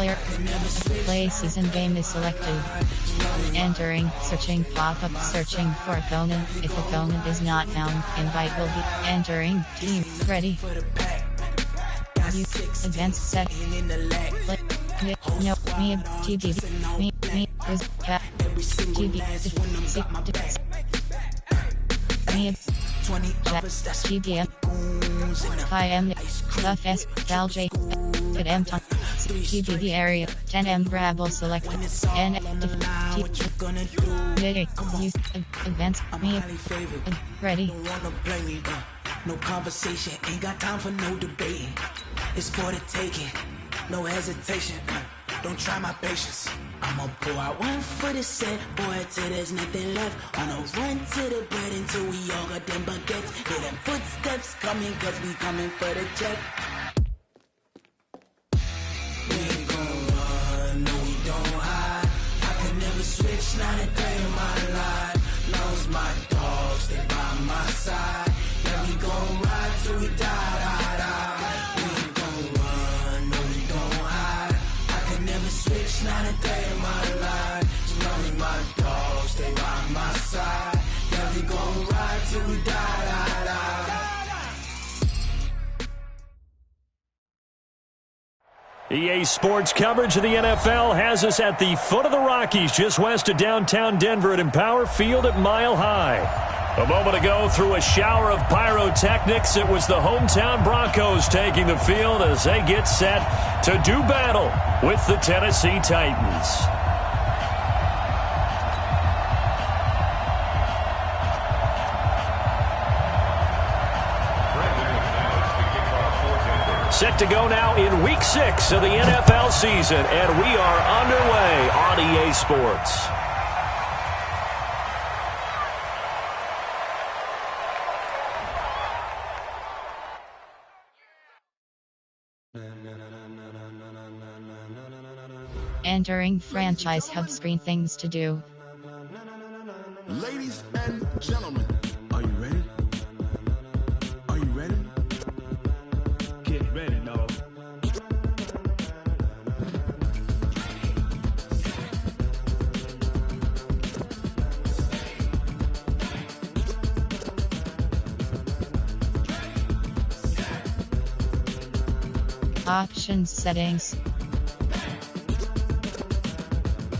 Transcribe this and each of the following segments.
Player. Places in game is selected. Entering, searching pop-up, searching for opponent. If opponent is not found, invite will be entering. Team ready. You advanced set. No me TV me is cat TV me 20 others that's GDM I am Buff S Val J at M Ton TVD area 10M Brabble selected N you advance me ready. No conversation, ain't got time for no debating. It's for the taking, no hesitation. Don't try my patience. I'ma pour out one for the set, boy, till there's nothing left. On a run to the bread until we all got them baguettes. Hear them footsteps coming, cause we coming for the check. We ain't gon' run, no we don't hide. I can never switch, not a day in my life. Knows my dogs, they by my side. Yeah, we gon' ride till we die, die, die. We ain't gon' run, no we don't hide. I can never switch, not a day in my life. As long as my dogs, they by my side. Yeah, we gon' ride till we die, die, die. EA Sports coverage of the NFL has us at the foot of the Rockies, just west of downtown Denver at Empower Field at Mile High. A moment ago, through a shower of pyrotechnics, it was the hometown Broncos taking the field as they get set to do battle with the Tennessee Titans. Set to go now in Week 6 of the NFL season, and we are underway on EA Sports. Entering franchise hub screen things to do. Ladies and gentlemen, are you ready? Are you ready? Get ready, dog. Options settings.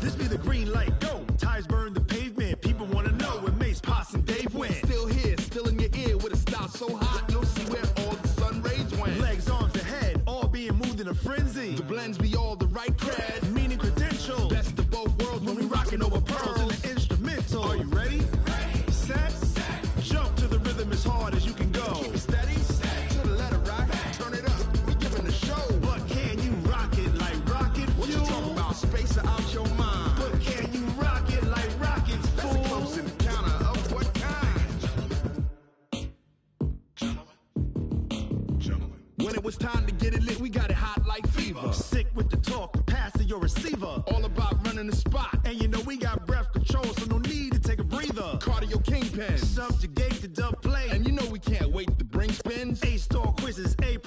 This be the green light, go. Tires burn the pavement. People want to know where Mace, Poss, and Dave went. Still here, still in your ear with a style so hot, you'll see where all the sun rays went. Legs, arms, and head, all being moved in a frenzy. The blends be all the right cred, meaning credentials. Best of both worlds when we rockin' over pearls in the instrumental. Are you ready? Set, jump to the rhythm as hard as you can go. Keep it steady, to the letter right. Turn it up, we giving the show. But can you rock it like rocket fuel? What you talking about? Space out your mind. But can you rock it like rockets, fool? That's a close encounter of what kind? Gentlemen. When it was time to get it lit, we got it hot like fever. Sick with the talk, the pass to your receiver. All about running the spot. And you know we got breath control, so no need to take a breather. Cardio kingpin, subjugate the dub play. And you know we can't wait to bring spins. A-star quizzes, A+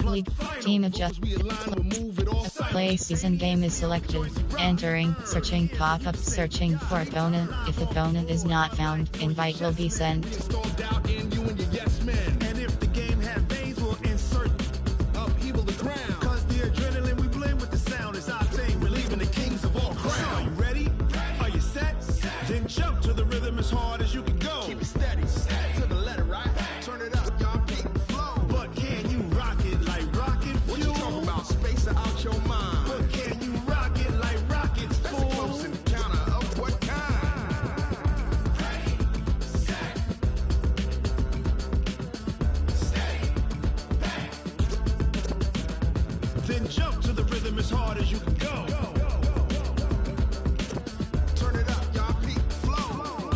Team adjust. We align, we'll move it all. Play season game is selected. Entering, searching pop-up, searching for opponent. If opponent is not found, invite will be sent. Install doubt in you and your yes men. And if the game had veins, we'll insert upheaval the ground. Cause the adrenaline we blend with the sound is our thing. We're leaving the kings of all crowns. So are you ready? Are you set? Then jump to the rhythm as hard as you can go. Keep it steady, to the letter right. Turn it up, y'all keep the flow. But can you rock it like rocket fuel? What you talking about? Space out your mind. But can you rock it like rockets, fool? That's a close encounter of what kind? Then jump to the rhythm as hard as you can go. Turn it up, y'all keep the flow.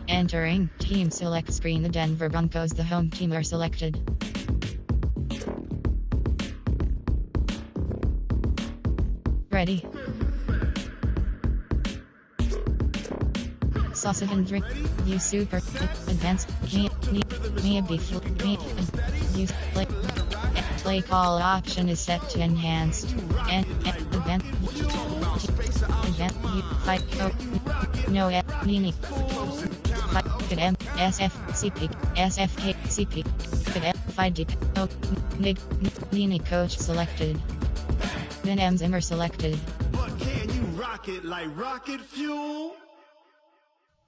Entering, team select screen. The Denver Broncos, the home team, are selected. Ready. Sausage and drink. You super advanced. Me be full. Me you play. Play call option is set to enhanced. And event. Fight code. No meaning. Fight M SFCP SFKCP. Fight deep. Nini coach selected. Then M Zimmer selected. But can you rock it like rocket fuel?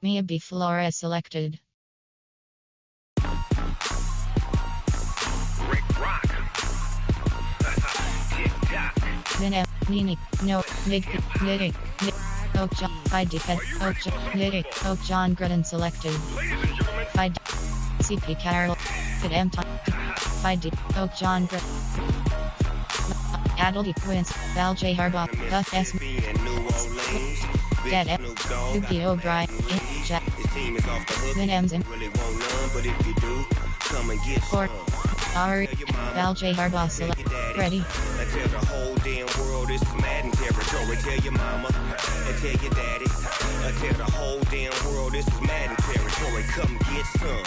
Mia B Flora selected. Then M Nini no Nig Nitty Oak John Fight Defend Oak Nitty Oak John Gruden selected. Fight CP Carroll Fit M Fight Deep Oak John Gruden Adel Quince Val J Harbaugh Buff S Dead F Dookie O'Brien Jack Then M's in Court Ari Val J Harbaugh select ready. I tell the whole damn world this is Madden territory. Tell your mama and tell your daddy. I tell the whole damn world this is Madden territory. Come get some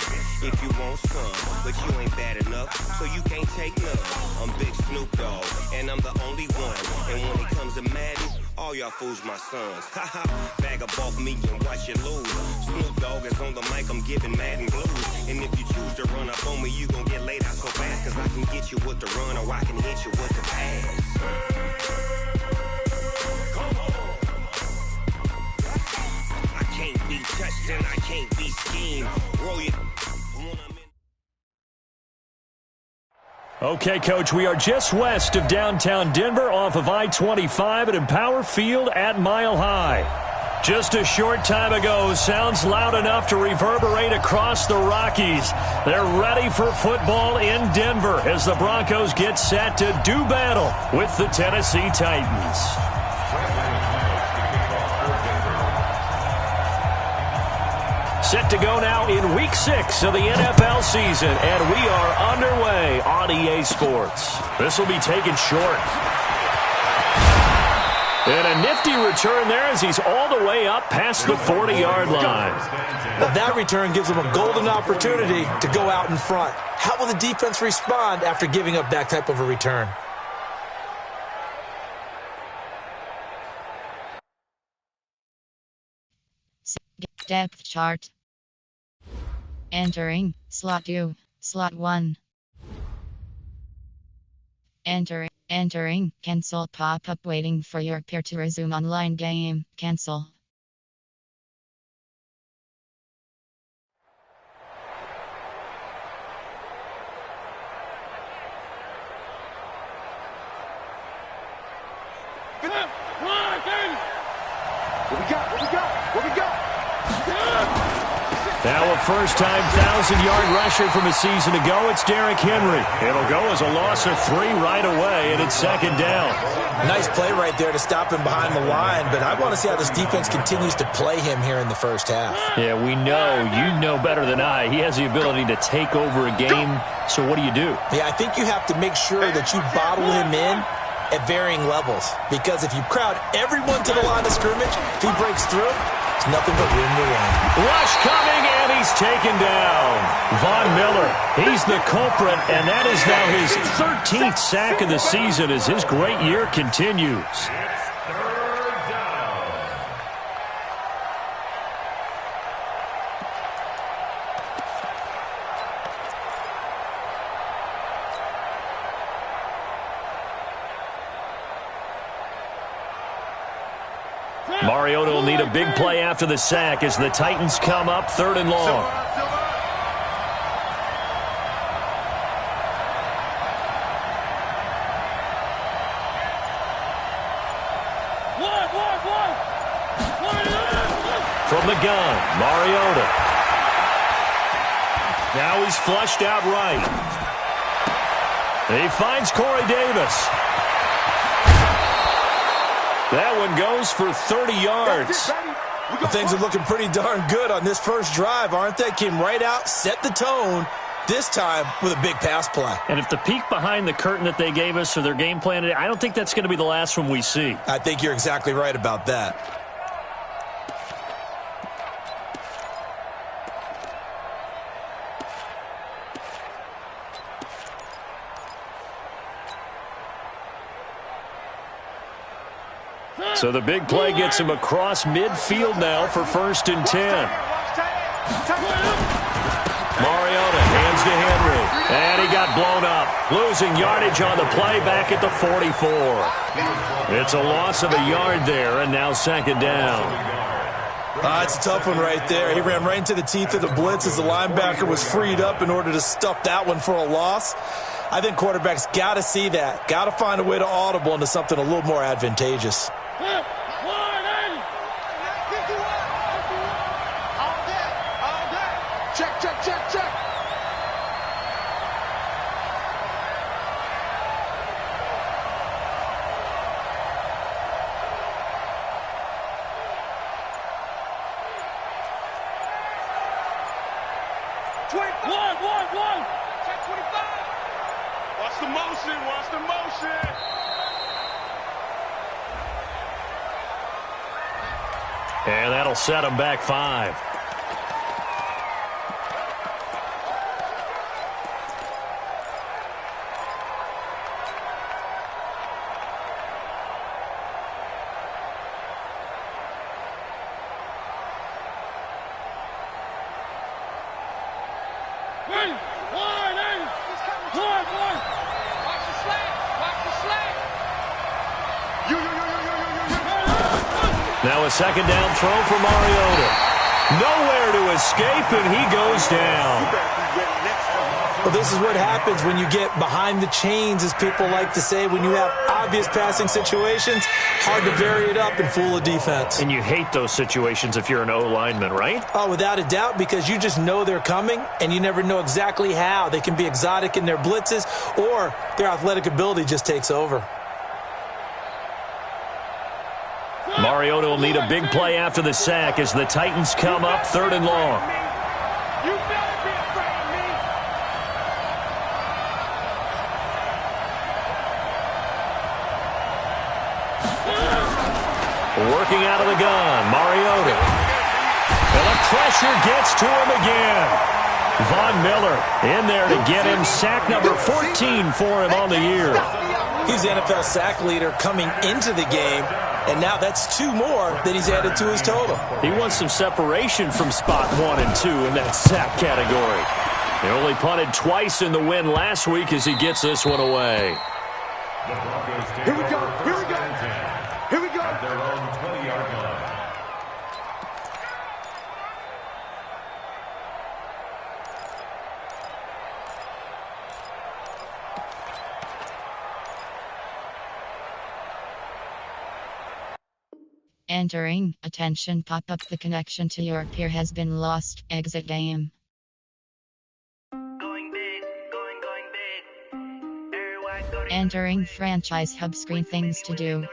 if you want some, but you ain't bad enough, so you can't take none. I'm Big Snoop Dogg, and I'm the only one. And when it comes to Madden, all y'all fools my sons. Haha, bag up off me and watch you lose. Snoop Dogg is on the mic, I'm giving Madden blues. And if you choose to run up on me, you gon' get laid out so fast, cause I can get you with the run or I can hit you with the pass. I can't be touched and I can't be schemed. Roll it. Okay, Coach, we are just west of downtown Denver off of I-25 at Empower Field at Mile High. Just a short time ago, sounds loud enough to reverberate across the Rockies. They're ready for football in Denver as the Broncos get set to do battle with the Tennessee Titans. Set to go now in Week 6 of the NFL season, and we are underway on EA Sports. This will be taken short. And a nifty return there as he's all the way up past the 40-yard line. Well, that return gives him a golden opportunity to go out in front. How will the defense respond after giving up that type of a return? Depth chart. Entering, slot 2, slot 1. Entering, cancel pop-up waiting for your peer to resume online game, cancel. What we got? Now a first-time 1,000-yard rusher from a season ago, it's Derrick Henry. It'll go as a loss of 3 right away, and it's second down. Nice play right there to stop him behind the line, but I want to see how this defense continues to play him here in the first half. Yeah, we know. You know better than I. He has the ability to take over a game, so what do you do? Yeah, I think you have to make sure that you bottle him in at varying levels, because if you crowd everyone to the line of scrimmage, if he breaks through, it's nothing but room to run. Rush coming, and he's taken down. Von Miller, he's the culprit, and that is now his 13th sack of the season as his great year continues. Mariota will need a big play after the sack as the Titans come up 3rd and long. From the gun, Mariota. Now he's flushed out right. He finds Corey Davis. That one goes for 30 yards. Well, things are looking pretty darn good on this first drive, aren't they? Came right out, set the tone, this time with a big pass play. And if the peek behind the curtain that they gave us or their game plan, I don't think that's going to be the last one we see. I think you're exactly right about that. So the big play gets him across midfield now for 1st and 10. Mariota hands to Henry. And he got blown up. Losing yardage on the play back at the 44. It's a loss of a yard there, and now 2nd down. It's a tough one right there. He ran right into the teeth of the blitz as the linebacker was freed up in order to stuff that one for a loss. I think quarterbacks got to see that. Got to find a way to audible into something a little more advantageous. Check. One. Check 25. Watch the motion. And that'll set him back 5. Now a 2nd down throw for Mariota. Nowhere to escape, and he goes down. Well, this is what happens when you get behind the chains, as people like to say. When you have obvious passing situations, hard to vary it up and fool a defense. And you hate those situations if you're an O-lineman, right? Oh, without a doubt, because you just know they're coming, and you never know exactly how. They can be exotic in their blitzes, or their athletic ability just takes over. Mariota will need a big play after the sack as the Titans come up 3rd and long. You better be afraid of me. Working out of the gun, Mariota. And the pressure gets to him again. Von Miller in there to get him sack number 14 for him on the year. He's the NFL sack leader coming into the game, and now that's 2 more that he's added to his total. He wants some separation from spot 1 and 2 in that sack category. He only punted twice in the win last week as he gets this one away. Here we go. At their own 20-yard line. Entering, attention pop-up, the connection to your peer has been lost, exit game. Entering franchise hub screen, things to do.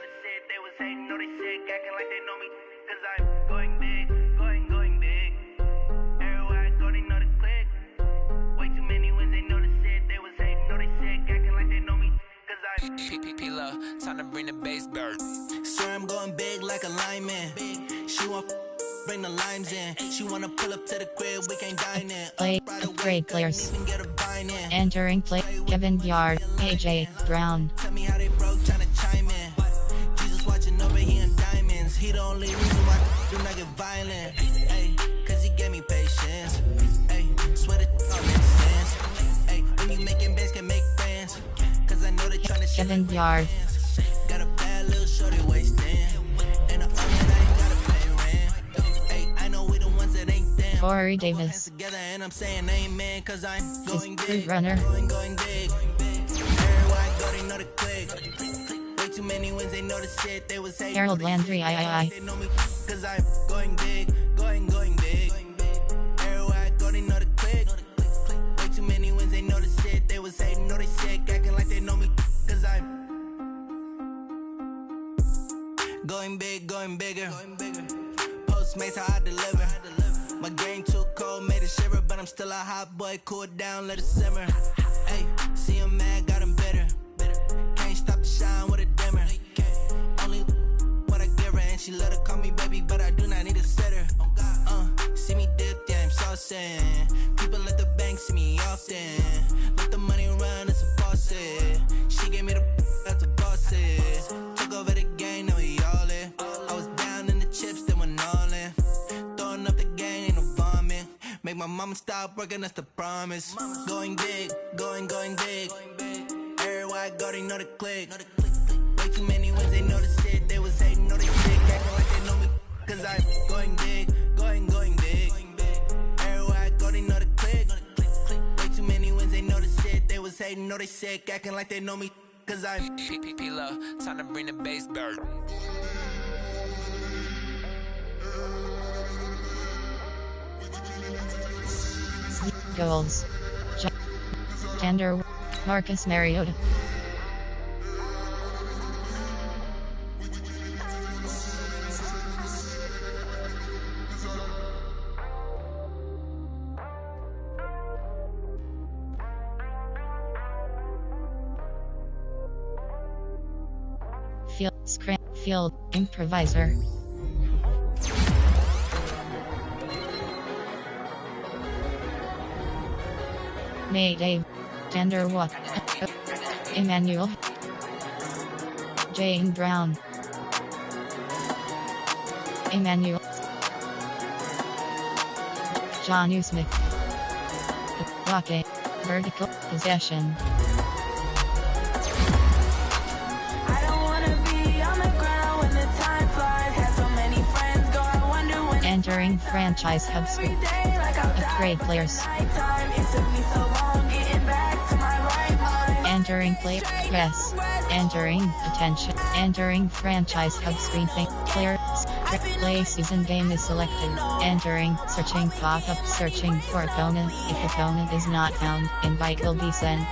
Time to bring the bass bird. Swear I'm going big like a lineman. She want bring the limes in. She wanna pull up to the crib, we can't dine in. Play, upgrade players. Entering play, Kevin Yard, AJ Brown. Tell me how they broke, tryna chime in. Jesus watching over, he in diamonds. He the only reason why I do not get violent. Ay, cause he gave me patience. Ay, swear that all makes sense. Ay, when you making bands can make friends. Cause I know they tryna shit Kevin Yard. Got a bad little shorty wasting. And I ain't gotta pay rent. Ay, I know we the ones that ain't them. Corey Davis. Together and I'm saying amen, cause I'm going big. Runner. Going big. Everywhere I go, they know the click. Way too many wins, they know the shit. They was hating. Harold Landry, They know me, cause I'm going big. Going big. Everywhere I go, they know the click. Way too many wins, they know the shit. They was hating, know they sick, acting like they know me, cause I'm going big, going bigger. Postmates, how I deliver. My game too cold, made it shiver, but I'm still a hot boy. Cool down, let it simmer. Hey, see him mad, got him bitter. Can't stop the shine with a dimmer. Only what I give her, and she let her call me baby, but I do not need a sitter. See me dip, yeah, I'm saucing. People at the bank see me often. Let the money run, it's a faucet. She gave me the that's a boss it. Took over the game, now we all it. mama stop working, that's the promise. Going big, going big. Everywhere I go, they know the click. Way too many wins, they know the shit. They was hating, know they sick, acting like they know me. Cause I'm going big, going big. Everywhere I go, they know the click. Way too many wins, they know the shit. They was hating, know they sick, acting like they know me. Cause I'm P-P-P-Love, time to bring the bass back. Goals. Gender. Marcus Mariota. Field improviser. Mayday. Gender what? Emmanuel. Jane Brown. Emmanuel. John Smith. Blockade. Vertical possession. Entering franchise hub screen. Upgrade players. Entering player. Press. Entering attention. Entering franchise hub screen. Player. Play season game is selected. Entering. Searching pop-up. Searching for opponent. If opponent is not found, invite will be sent.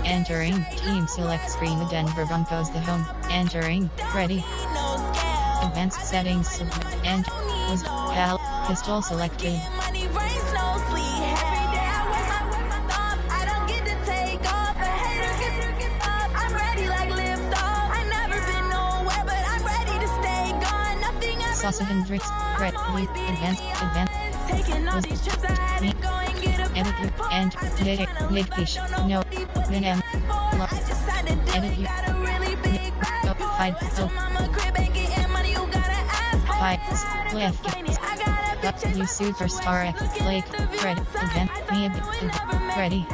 Entering team select screen. The Denver Broncos the home. Entering ready. Advanced settings submit. And was Cal pistol selected. Sauce Hendrix. Ready. Advanced. Edit you and Nigpish. No. Minem. Edit you. Fight. Fight. Left. You superstar F. Blake. Fred. Event. Me. Ready.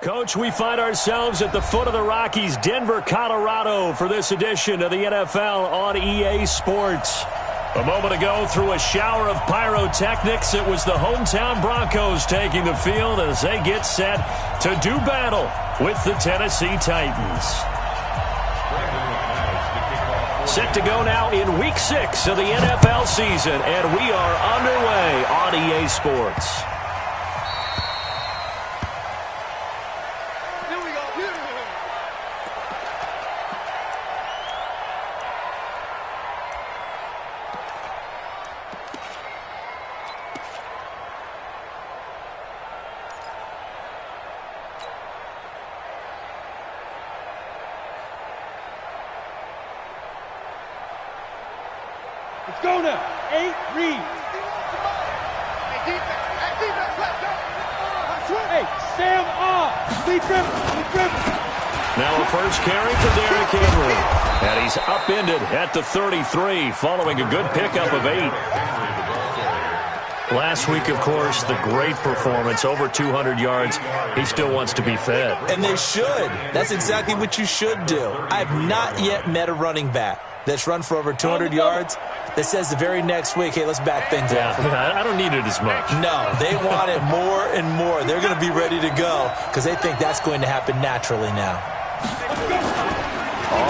Coach, we find ourselves at the foot of the Rockies, Denver, Colorado, for this edition of the NFL on EA Sports. A moment ago, through a shower of pyrotechnics, it was the hometown Broncos taking the field as they get set to do battle with the Tennessee Titans. Set to go now in Week 6 of the NFL season, and we are underway on EA Sports. Let's go now. 8 reads. Hey, Sam off. Lead dribble. Now a first carry for Derrick Henry. And he's upended at the 33 following a good pickup of 8. Last week, of course, the great performance, over 200 yards. He still wants to be fed. And they should. That's exactly what you should do. I have not yet met a running back that's run for over 200 yards that says the very next week, hey, let's back things up. I don't need it as much. No, they want it more and more. They're going to be ready to go because they think that's going to happen naturally now.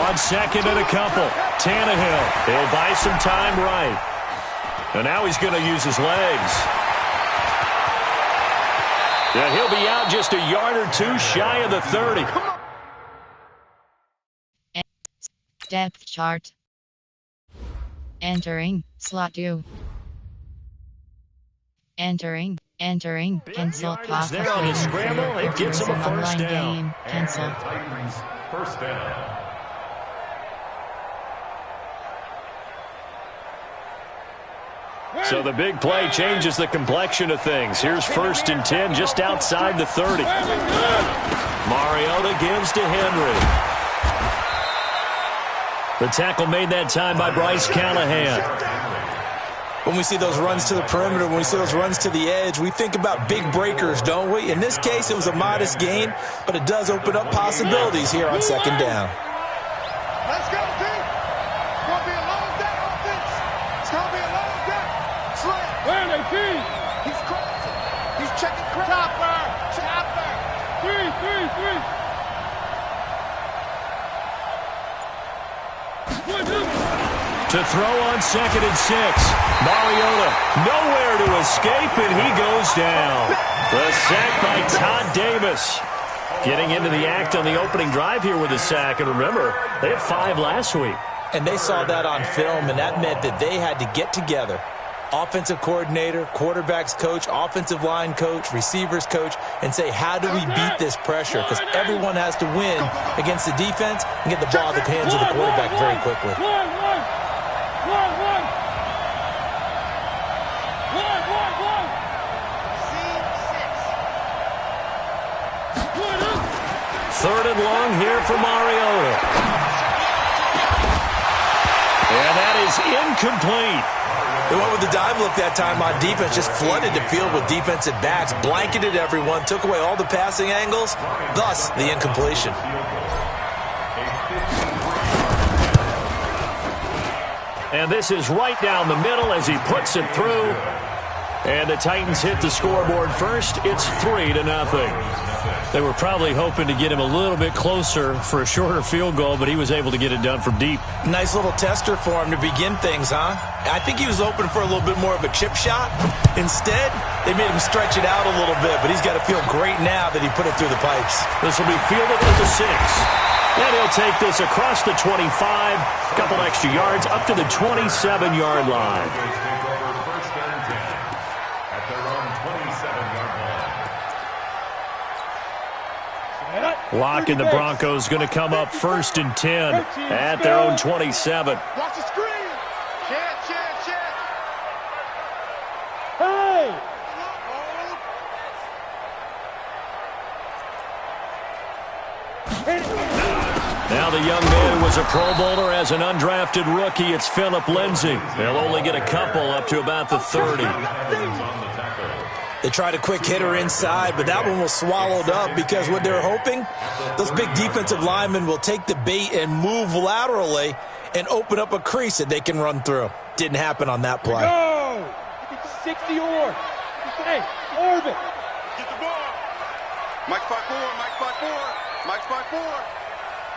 On second and a couple, Tannehill. He'll buy some time right. And now he's going to use his legs. Yeah, he'll be out just a yard or two shy of the 30. Depth chart. Entering, slot 2. Entering, cancel, pass. There on the scramble, it gets him a first down. Game, cancel. Titans, first down. So the big play changes the complexion of things. Here's 1st and 10 just outside the 30. Mariota gives to Henry. The tackle made that time by Bryce Callahan. When we see those runs to the perimeter, when we see those runs to the edge, we think about big breakers, don't we? In this case, it was a modest gain, but it does open up possibilities here on 2nd down. Let's go, team. It's going to be a long day offense. It's going to be a long day. Slam. Where they team? He's crossing. He's checking Chopper. 3. To throw on 2nd and 6. Mariota nowhere to escape, and he goes down. The sack by Todd Davis. Getting into the act on the opening drive here with a sack. And remember, they had 5 last week. And they saw that on film, and that meant that they had to get together. Offensive coordinator, quarterbacks coach, offensive line coach, receivers coach, and say, how do we beat this pressure? Because everyone has to win against the defense and get the ball in the hands of the quarterback very quickly. Third and long here for Mariota. And that is incomplete. They went with the dive look that time on defense, just flooded the field with defensive backs, blanketed everyone, took away all the passing angles, thus the incompletion. And this is right down the middle as he puts it through. And the Titans hit the scoreboard first. It's 3-0. They were probably hoping to get him a little bit closer for a shorter field goal, but he was able to get it done from deep. Nice little tester for him to begin things, huh? I think he was open for a little bit more of a chip shot. Instead, they made him stretch it out a little bit, but he's got to feel great now that he put it through the pipes. This will be fielded at the 6. And he'll take this across the 25, a couple extra yards, up to the 27-yard line. Lock and the Broncos going to come up 1st and 10 at their own 27. Watch the screen. Check. Hey! Now the young man was a Pro Bowler as an undrafted rookie. It's Phillip Lindsay. They'll only get a couple up to about the 30. They tried a quick hitter inside, but that one was swallowed up because what they're hoping, those big defensive linemen will take the bait and move laterally and open up a crease that they can run through. Didn't happen on that play. Go! 60 or. Hey, orbit. Get the ball. Mike 5-4.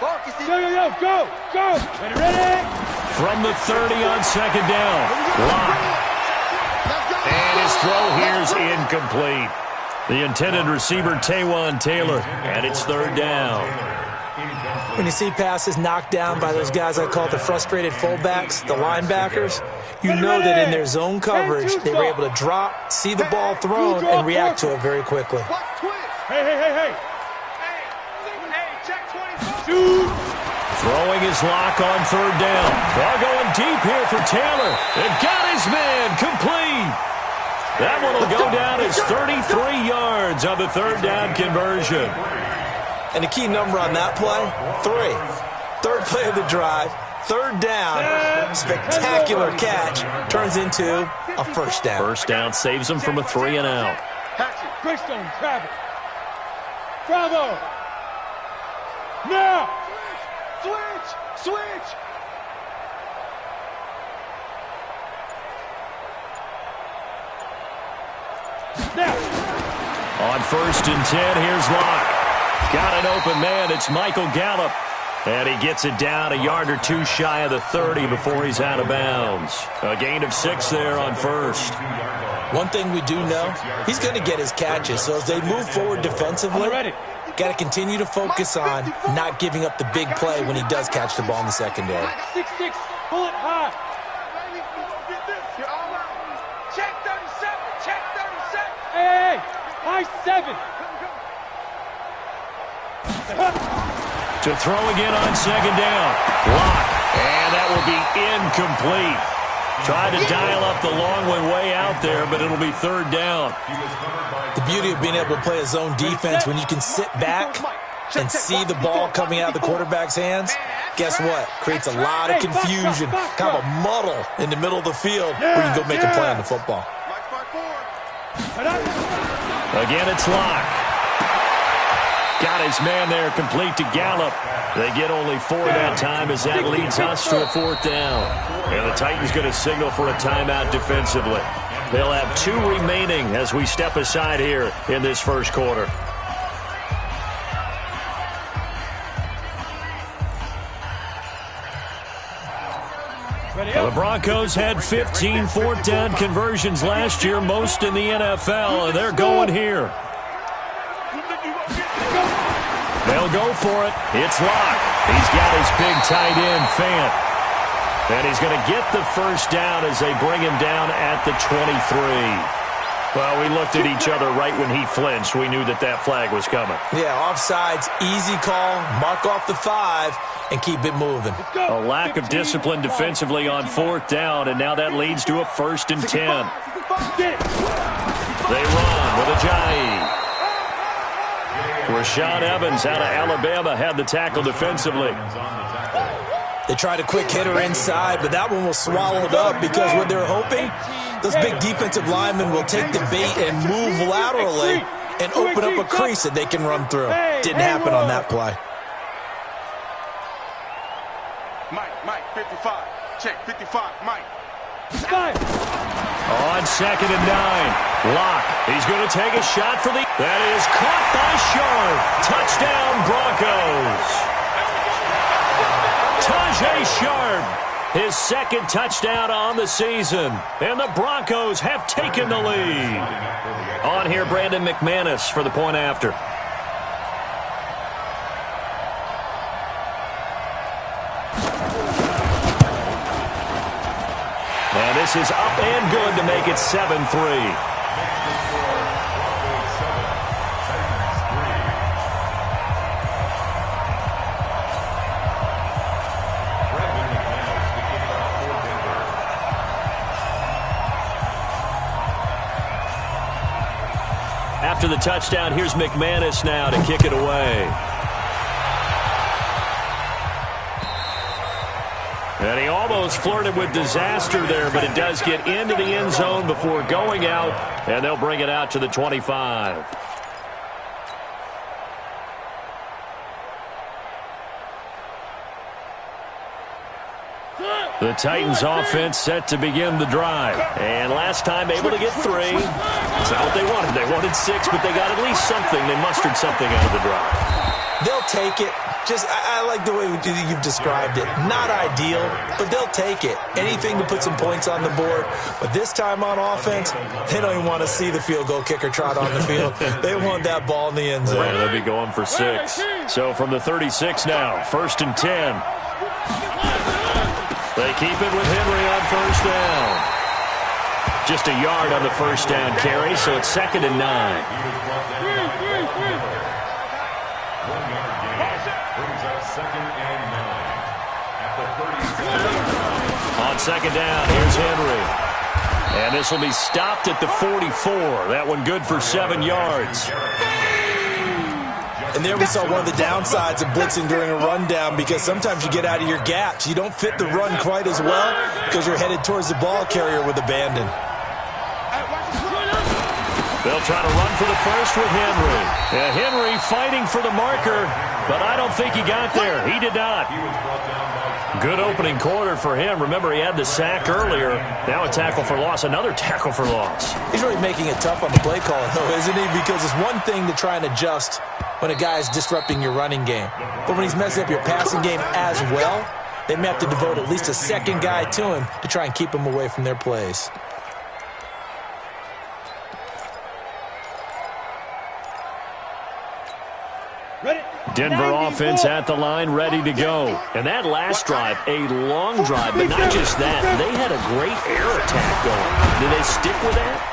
Go. Ready. From the 30 on 2nd down. Lock. And his throw here's incomplete. The intended receiver, Taywan Taylor, and it's 3rd down. When you see passes knocked down by those guys I call the frustrated fullbacks, the linebackers, you know that in their zone coverage, they were able to drop, see the ball thrown, and react to it very quickly. Hey. Check 22. Throwing his lock on 3rd down. Ball going deep here for Taylor. And got his man complete. That one will go down as 33 yards on the third down conversion. And the key number on that play, 3. Third play of the drive, third down, spectacular catch, turns into a first down. First down saves them from a 3 and out. Greystone, travel. Bravo. Now. Switch. Now. On 1st and 10, here's Locke. Got an open man. It's Michael Gallup. And he gets it down a yard or two shy of the 30 before he's out of bounds. A gain of 6 there on 1st. One thing we do know, he's going to get his catches. So as they move forward defensively, got to continue to focus on not giving up the big play when he does catch the ball in the secondary. 6-6, pull it high. Check 37. Hey, high 7. To throw again on 2nd down. Locke. And that will be incomplete. Tried to dial up the long one way out there, but it'll be 3rd down. The beauty of being able to play a zone defense, when you can sit back and see the ball coming out of the quarterback's hands, guess what? Creates a lot of confusion, kind of a muddle in the middle of the field where you can go make a play on the football. Again, it's Locke. Got his man there, complete to Gallup. They get only 4 that time as that leads us to a 4th down. And the Titans going to signal for a timeout defensively. They'll have 2 remaining as we step aside here in this first quarter. The Broncos had 15 4th down conversions last year, most in the NFL, and they're going here. They'll go for it. It's Locke. He's got his big tight end, Fant. And he's going to get the first down as they bring him down at the 23. Well, we looked at each other right when he flinched. We knew that that flag was coming. Yeah, offsides, easy call, mark off the 5, and keep it moving. A lack of discipline defensively on 4th down, and now that leads to a 1st and 10. They run with Ajayi. Rashaan Evans out of Alabama had the tackle defensively. They tried a quick hitter inside, but that one was swallowed up because what they're hoping, those big defensive linemen will take the bait and move laterally and open up a crease that they can run through. Didn't happen on that play. Mike, 55. Check, 55, Mike. On 2nd and 9, Locke. He's going to take a shot for the... That is caught by Sharp. Touchdown, Broncos. Tajay Sharp, his 2nd touchdown on the season. And the Broncos have taken the lead. On here, Brandon McManus for the point after. And this is up and good to make it 7-3. After the touchdown, here's McManus now to kick it away. And he almost flirted with disaster there, but it does get into the end zone before going out, and they'll bring it out to the 25. The Titans offense set to begin the drive. And last time able to get 3. That's not what they wanted. They wanted 6, but they got at least something. They mustered something out of the drive. They'll take it. I like the way you've described it. Not ideal, but they'll take it. Anything to put some points on the board. But this time on offense, they don't even want to see the field goal kicker trot on the field. They want that ball in the end zone. Yeah, they'll be going for 6. So from the 36 now, 1st and 10. They keep it with Henry on 1st down. Just a yard on the 1st down carry, so it's 2nd and 9. On 2nd down, here's Henry. And this will be stopped at the 44. That one good for 7 yards. And there we saw one of the downsides of blitzing during a rundown, because sometimes you get out of your gaps. You don't fit the run quite as well because you're headed towards the ball carrier with abandon. They'll try to run for the first with Henry. Henry fighting for the marker, but I don't think he got there. He did not. Good opening quarter for him. Remember, he had the sack earlier. Now a tackle for loss, another tackle for loss. He's really making it tough on the play call, though, isn't he? Because it's one thing to try and adjust when a guy is disrupting your running game. But when he's messing up your passing game as well, they may have to devote at least a second guy to him to try and keep him away from their plays. Denver offense at the line, ready to go. And that last drive, a long drive, but not just that. They had a great air attack going. Did they stick with that?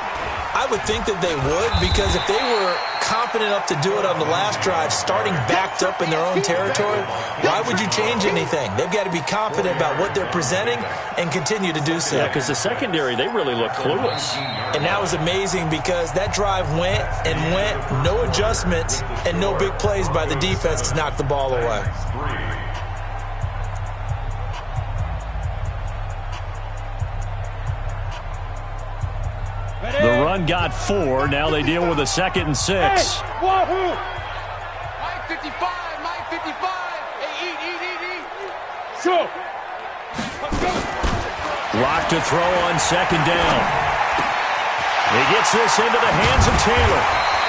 I would think that they would, because if they were confident enough to do it on the last drive, starting backed up in their own territory, why would you change anything? They've got to be confident about what they're presenting and continue to do so. Yeah, because the secondary, they really look clueless. And that was amazing, because that drive went and went, no adjustments and no big plays by the defense to knock the ball away. The run got 4. Now they deal with a 2nd and 6. Mike 55, Mike 55. Hey, eat. Sure. Lock to throw on 2nd down. He gets this into the hands of Taylor.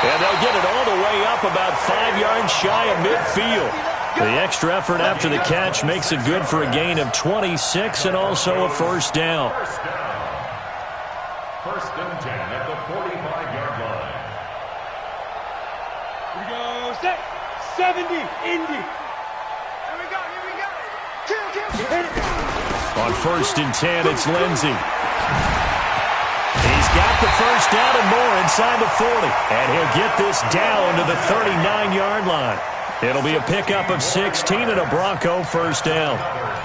And they'll get it all the way up about 5 yards shy of midfield. The extra effort after the catch makes it good for a gain of 26 and also a first down. First and 10 at the 45-yard line. Here we go. Set. 70. Indy. Here we go. Kill. On 1st and 10, it's Lindsey. He's got the first down and more inside the 40. And he'll get this down to the 39-yard line. It'll be a pickup of 16 and a Bronco first down.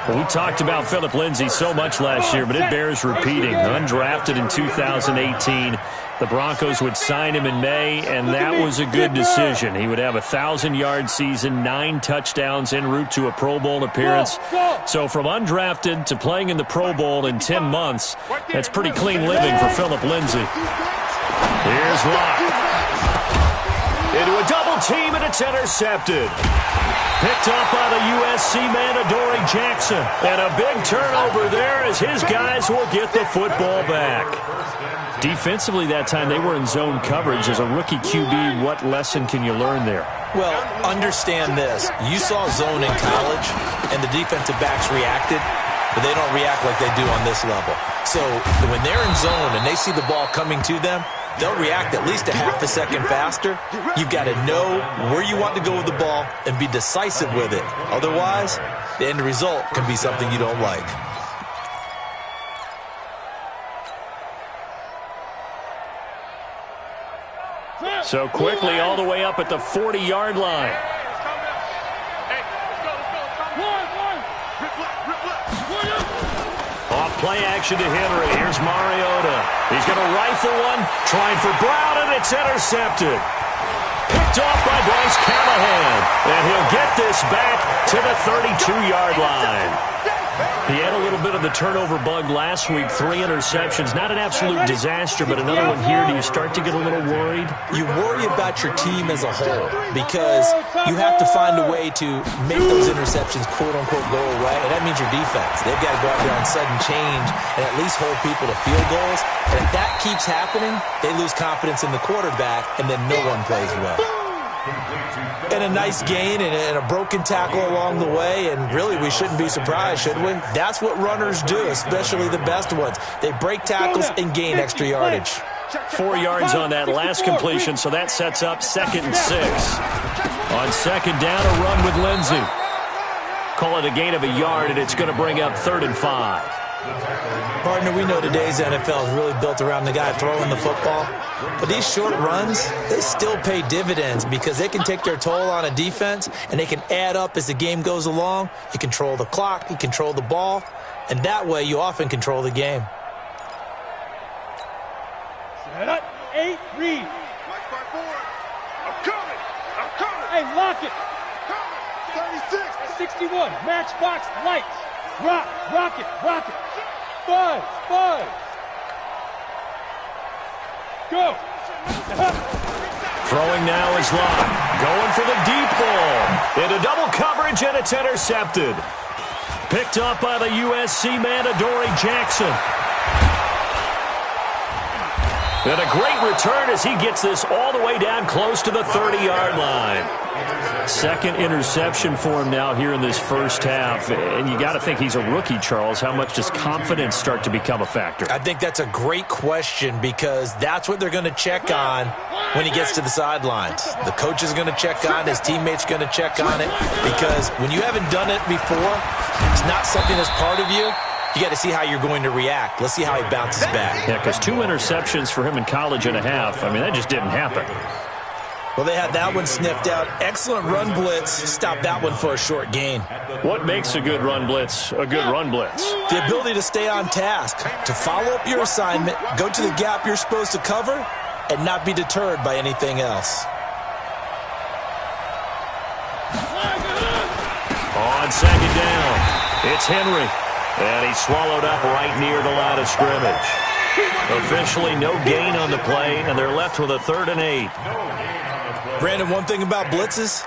Well, we talked about Phillip Lindsay so much last year, but it bears repeating. Undrafted in 2018. The Broncos would sign him in May, and that was a good decision. He would have a 1,000-yard season, 9 touchdowns en route to a Pro Bowl appearance. So from undrafted to playing in the Pro Bowl in 10 months, that's pretty clean living for Phillip Lindsay. Here's Locke. Into a double team, and it's intercepted. Picked up by the USC man, Adoree Jackson. And a big turnover there as his guys will get the football back. Defensively that time, they were in zone coverage. As a rookie QB, what lesson can you learn there? Well, understand this. You saw zone in college, and the defensive backs reacted, but they don't react like they do on this level. So when they're in zone and they see the ball coming to them, they'll react at least a half a second faster. You've got to know where you want to go with the ball and be decisive with it. Otherwise, the end result can be something you don't like. So quickly all the way up at the 40-yard line. Off play action to Henry. Here's Mariota. He's going to rifle one, trying for Brown, and it's intercepted. Picked off by Bryce Callahan. And he'll get this back to the 32-yard line. He had a little bit of the turnover bug last week. 3 interceptions. Not an absolute disaster, but another one here. Do you start to get a little worried? You worry about your team as a whole, because you have to find a way to make those interceptions quote-unquote go away, and that means your defense. They've got to go out there on sudden change and at least hold people to field goals. And if that keeps happening, they lose confidence in the quarterback, and then no one plays well. And a nice gain and a broken tackle along the way, and really we shouldn't be surprised, should we? That's what runners do, especially the best ones. They break tackles and gain extra yardage. 4 yards on that last completion, so that sets up 2nd and 6. On 2nd down, a run with Lindsey. Call it a gain of a yard, and it's going to bring up 3rd and 5. Partner, we know today's NFL is really built around the guy throwing the football. But these short runs, they still pay dividends because they can take their toll on a defense, and they can add up as the game goes along. You control the clock, you control the ball, and that way you often control the game. 8, read. Mike back forward. I'm coming. I'm coming. Hey, lock it. Coming. 36. 61, matchbox, lights. Rock it. Buzz. Go. Throwing now is Locke. Going for the deep ball. Into double coverage, and it's intercepted. Picked up by the USC man, Adoree Jackson. And a great return as he gets this all the way down close to the 30-yard line. Second interception for him now here in this first half. And you got to think he's a rookie, Charles. How much does confidence start to become a factor? I think that's a great question because that's what they're going to check on when he gets to the sidelines. The coach is going to check on, his teammates going to check on it, because when you haven't done it before, it's not something that's part of you. You got to see how you're going to react. Let's see how he bounces back. Yeah, because 2 interceptions for him in college and a half. I mean, that just didn't happen. Well, they had that one sniffed out. Excellent run blitz. Stopped that one for a short gain. What makes a good run blitz a good run blitz? The ability to stay on task, to follow up your assignment, go to the gap you're supposed to cover, and not be deterred by anything else. On second down, it's Henry. And he's swallowed up right near the line of scrimmage. Officially no gain on the play, and they're left with a 3rd and 8. Brandon, one thing about blitzes,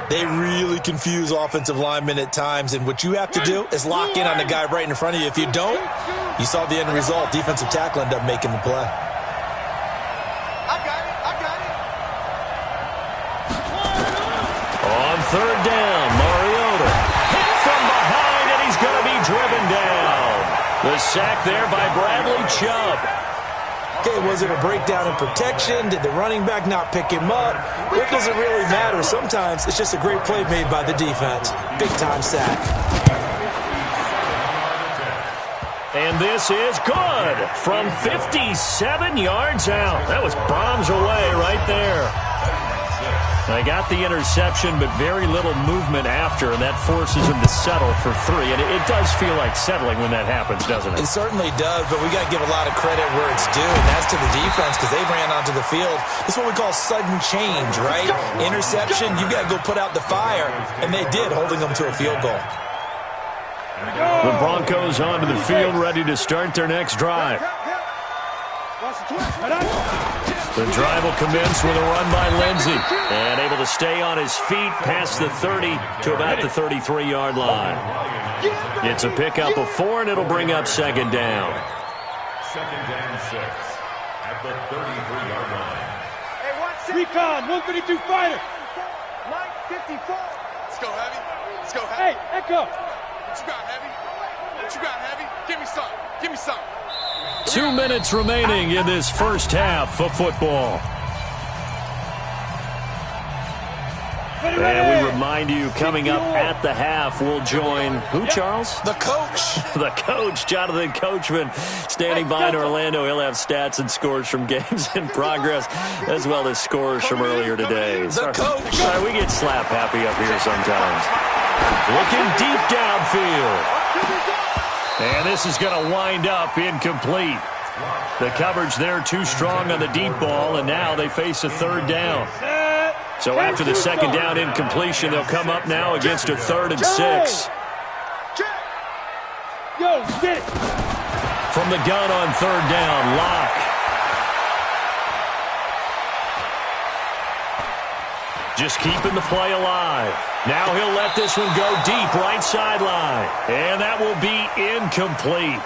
they really confuse offensive linemen at times, and what you have to do is lock in on the guy right in front of you. If you don't, you saw the end result. Defensive tackle ended up making the play. I got it. On 3rd down, Mariota hit from behind, and he's going to be driven down. The sack there by Bradley Chubb. Okay, was it a breakdown in protection? Did the running back not pick him up? It doesn't really matter. Sometimes it's just a great play made by the defense. Big-time sack. And this is good from 57 yards out. That was bombs away right there. They got the interception, but very little movement after, and that forces him to settle for 3. And it does feel like settling when that happens, doesn't it? It certainly does, but we got to give a lot of credit where it's due, and that's to the defense because they ran onto the field. This is what we call sudden change, right? Interception, you got to go put out the fire, and they did, holding them to a field goal. The Broncos onto the field, ready to start their next drive. The drive will commence with a run by Lindsey. And able to stay on his feet past the 30 to about the 33-yard line. It's a pickup of 4, and it'll bring up 2nd down. 2nd and 6 at the 33-yard line. Hey, watch it. Recon, 132 fighter. Line 54. Let's go, Heavy. Let's go, Hey, Heavy. Echo. What you got, Heavy? What you got, Heavy? Give me some. Give me some. 2 minutes remaining in this first half of football. And we remind you, coming up at the half, we'll join who, Charles? The coach. The coach, Jonathan Coachman, standing by in Orlando. He'll have stats and scores from games in progress, as well as scores from earlier today. The coach. Sorry, we get slap happy up here sometimes. Looking deep downfield. And this is going to wind up incomplete. The coverage there too strong on the deep ball, and now they face a 3rd down. So after the 2nd down incompletion, they'll come up now against a 3rd and 6. Yo, get it. From the gun on 3rd down, Locke. Just keeping the play alive. Now he'll let this one go deep, right sideline. And that will be incomplete.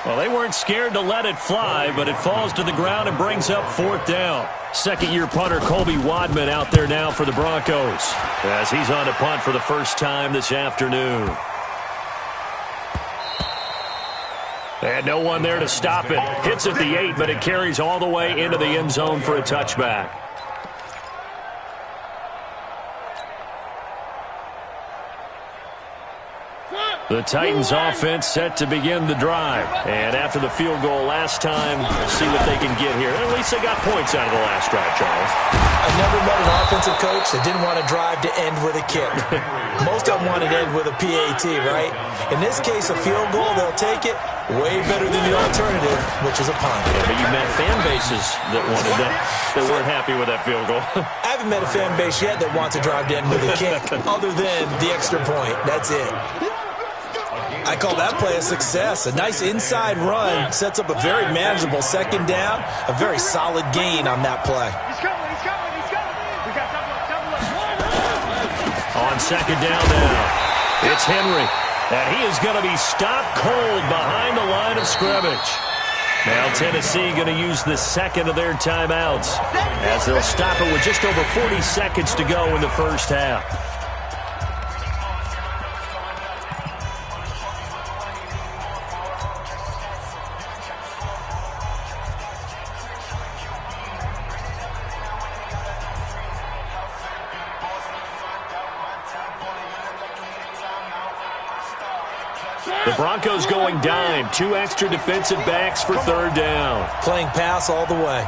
Well, they weren't scared to let it fly, but it falls to the ground and brings up 4th down. Second-year punter Colby Wadman out there now for the Broncos, as he's on to punt for the first time this afternoon. And no one there to stop it. Hits at the 8, but it carries all the way into the end zone for a touchback. The Titans offense set to begin the drive. And after the field goal last time, we'll see what they can get here. At least they got points out of the last drive, Charles. I've never met an offensive coach that didn't want to drive to end with a kick. Most of them want to end with a PAT, right? In this case, a field goal, they'll take it. Way better than the alternative, which is a punt. Yeah, but you met fan bases that wanted that weren't happy with that field goal. I haven't met a fan base yet that wants to drive to end with a kick other than the extra point. That's it. I call that play a success. A nice inside run sets up a very manageable second down, a very solid gain on that play. He's coming. We got double. On second down now, it's Henry. And he is going to be stopped cold behind the line of scrimmage. Now Tennessee going to use the second of their timeouts as they'll stop it with just over 40 seconds to go in the first half. The Broncos going dime. 2 extra defensive backs for third down. Playing pass all the way.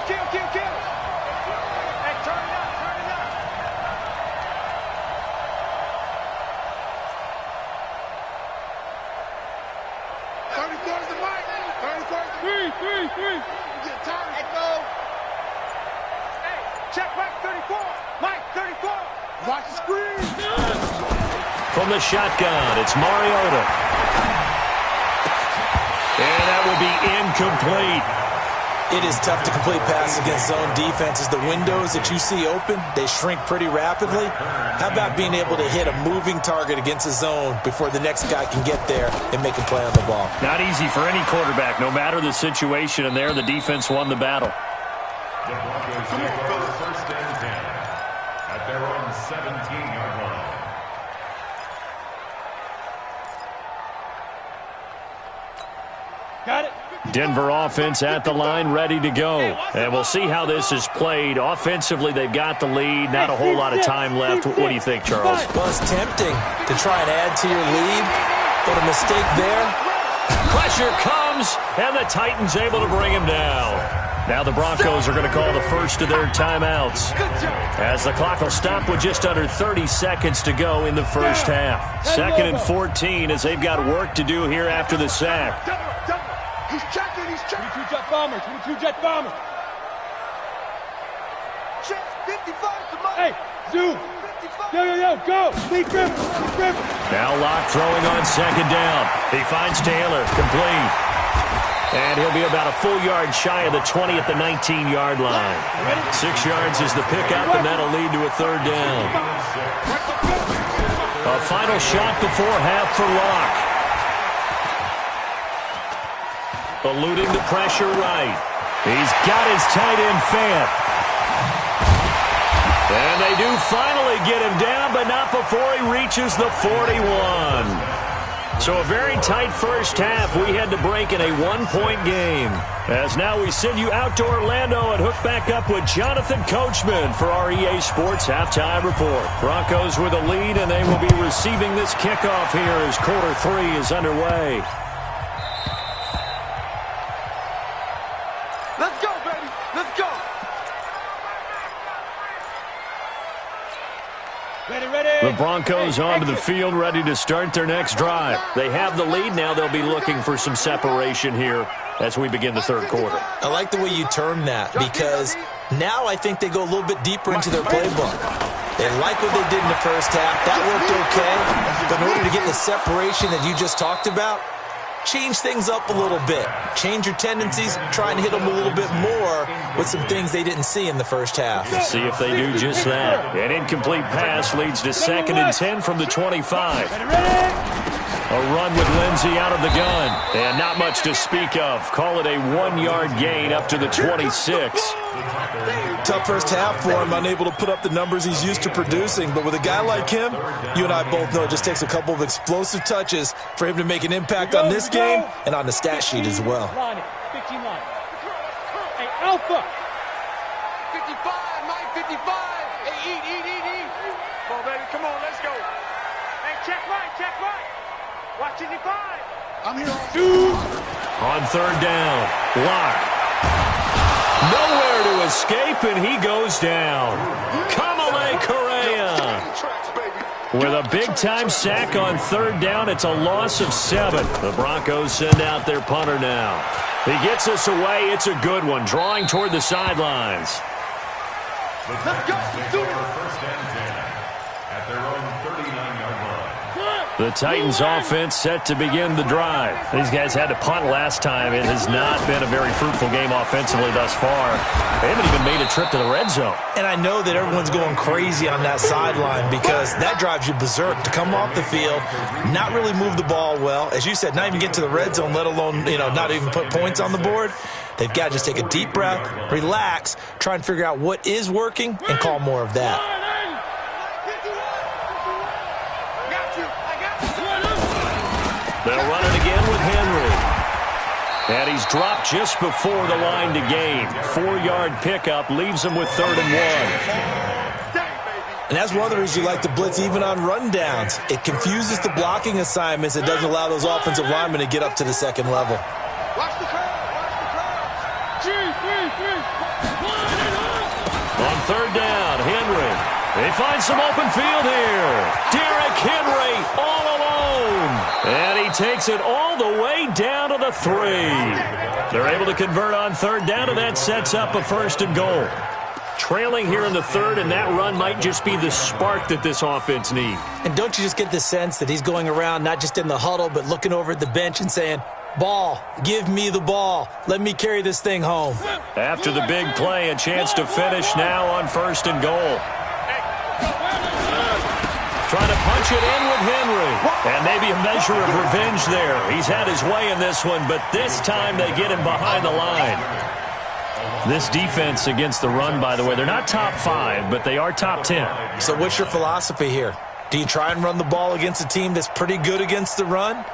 Kill. Hey, turn it up. 34 is the mic. 34 is the mic. 3. Get tired. Let go. Hey, check Mike 34. Mike 34. Watch the screen. From the shotgun, it's Mariota. And that will be incomplete. It is tough to complete passes against zone defenses. The windows that you see open, they shrink pretty rapidly. How about being able to hit a moving target against a zone before the next guy can get there and make a play on the ball? Not easy for any quarterback, no matter the situation. And there, the defense won the battle. The Broncos take over first and 10 at their own 17-yard line. Got it. Denver offense at the line, ready to go. And we'll see how this is played. Offensively, they've got the lead. Not a whole lot of time left. What do you think, Charles? Well, it's tempting to try and add to your lead, but a mistake there. Pressure comes, and the Titans able to bring him down. Now the Broncos are going to call the first of their timeouts, as the clock will stop with just under 30 seconds to go in the first half. 2nd and 14 as they've got work to do here after the sack. He's checking. 22 jet bomber. 22 jet bomber. Check 55 to Mike. Hey, zoom. 55. Yo, go. Lee Griffin. Now Locke throwing on second down. He finds Taylor, complete. And he'll be about a full yard shy of the 20 at the 19-yard line. 6 yards is the pickup, and that'll lead to a third down. A final shot before half for Locke. Eluding the pressure right. He's got his tight end Fant. And they do finally get him down, but not before he reaches the 41. So a very tight first half. We had to break in a 1-point game. As now we send you out to Orlando and hook back up with Jonathan Coachman for our EA Sports Halftime Report. Broncos with a lead, and they will be receiving this kickoff here as quarter 3 is underway. Let's go, baby. Let's go. Ready. The Broncos onto the field, ready to start their next drive. They have the lead. Now they'll be looking for some separation here as we begin the third quarter. I like the way you termed that, because now I think they go a little bit deeper into their playbook. They like what they did in the first half. That worked okay. But in order to get the separation that you just talked about, change things up a little bit. Change your tendencies. Try and hit them a little bit more with some things they didn't see in the first half. See if they do just that. An incomplete pass leads to 2nd and 10 from the 25. A run with Lindsey out of the gun. And not much to speak of. Call it a 1-yard gain up to the 26. Tough first half for him, unable to put up the numbers he's used to producing. But with a guy like him, you and I both know it just takes a couple of explosive touches for him to make an impact on this game and on the stat sheet as well. Line it. 15 line. Hey, Alpha. 55, Mike 55. Hey, eat. Come on, baby. Come on, let's go. Hey, check right, check right. Watching the five. I'm here on On third down, Locke. Nowhere to escape, and he goes down. Kamale Correa with a big-time sack on third down. It's a loss of 7. The Broncos send out their punter now. He gets us away. It's a good one, drawing toward the sidelines. Let's go. Do it. First and 10 at their own 39-yard line. The Titans offense set to begin the drive. These guys had to punt last time. It has not been a very fruitful game offensively thus far. They haven't even made a trip to the red zone. And I know that everyone's going crazy on that sideline because that drives you berserk to come off the field, not really move the ball well. As you said, not even get to the red zone, let alone, not even put points on the board. They've got to just take a deep breath, relax, try and figure out what is working, and call more of that. They'll run it again with Henry. And he's dropped just before the line to gain. 4-yard pickup leaves him with 3rd and 1. And that's one of the reasons you like to blitz even on rundowns. It confuses the blocking assignments. It doesn't allow those offensive linemen to get up to the second level. Watch the curve. Watch the curve. On third down, Henry. They find some open field here. Derrick Henry all alone. And he takes it all the way down to the 3. They're able to convert on third down, and that sets up a 1st and goal. Trailing here in the 3rd, and that run might just be the spark that this offense needs. And don't you just get the sense that he's going around not just in the huddle, but looking over at the bench and saying, ball, give me the ball. Let me carry this thing home. After the big play, a chance to finish now on 1st and goal. Trying to punch it in with Henry. And maybe a measure of revenge there. He's had his way in this one, but this time they get him behind the line. This defense against the run, by the way, they're not top 5, but they are top 10. So what's your philosophy here? Do you try and run the ball against a team that's pretty good against the run?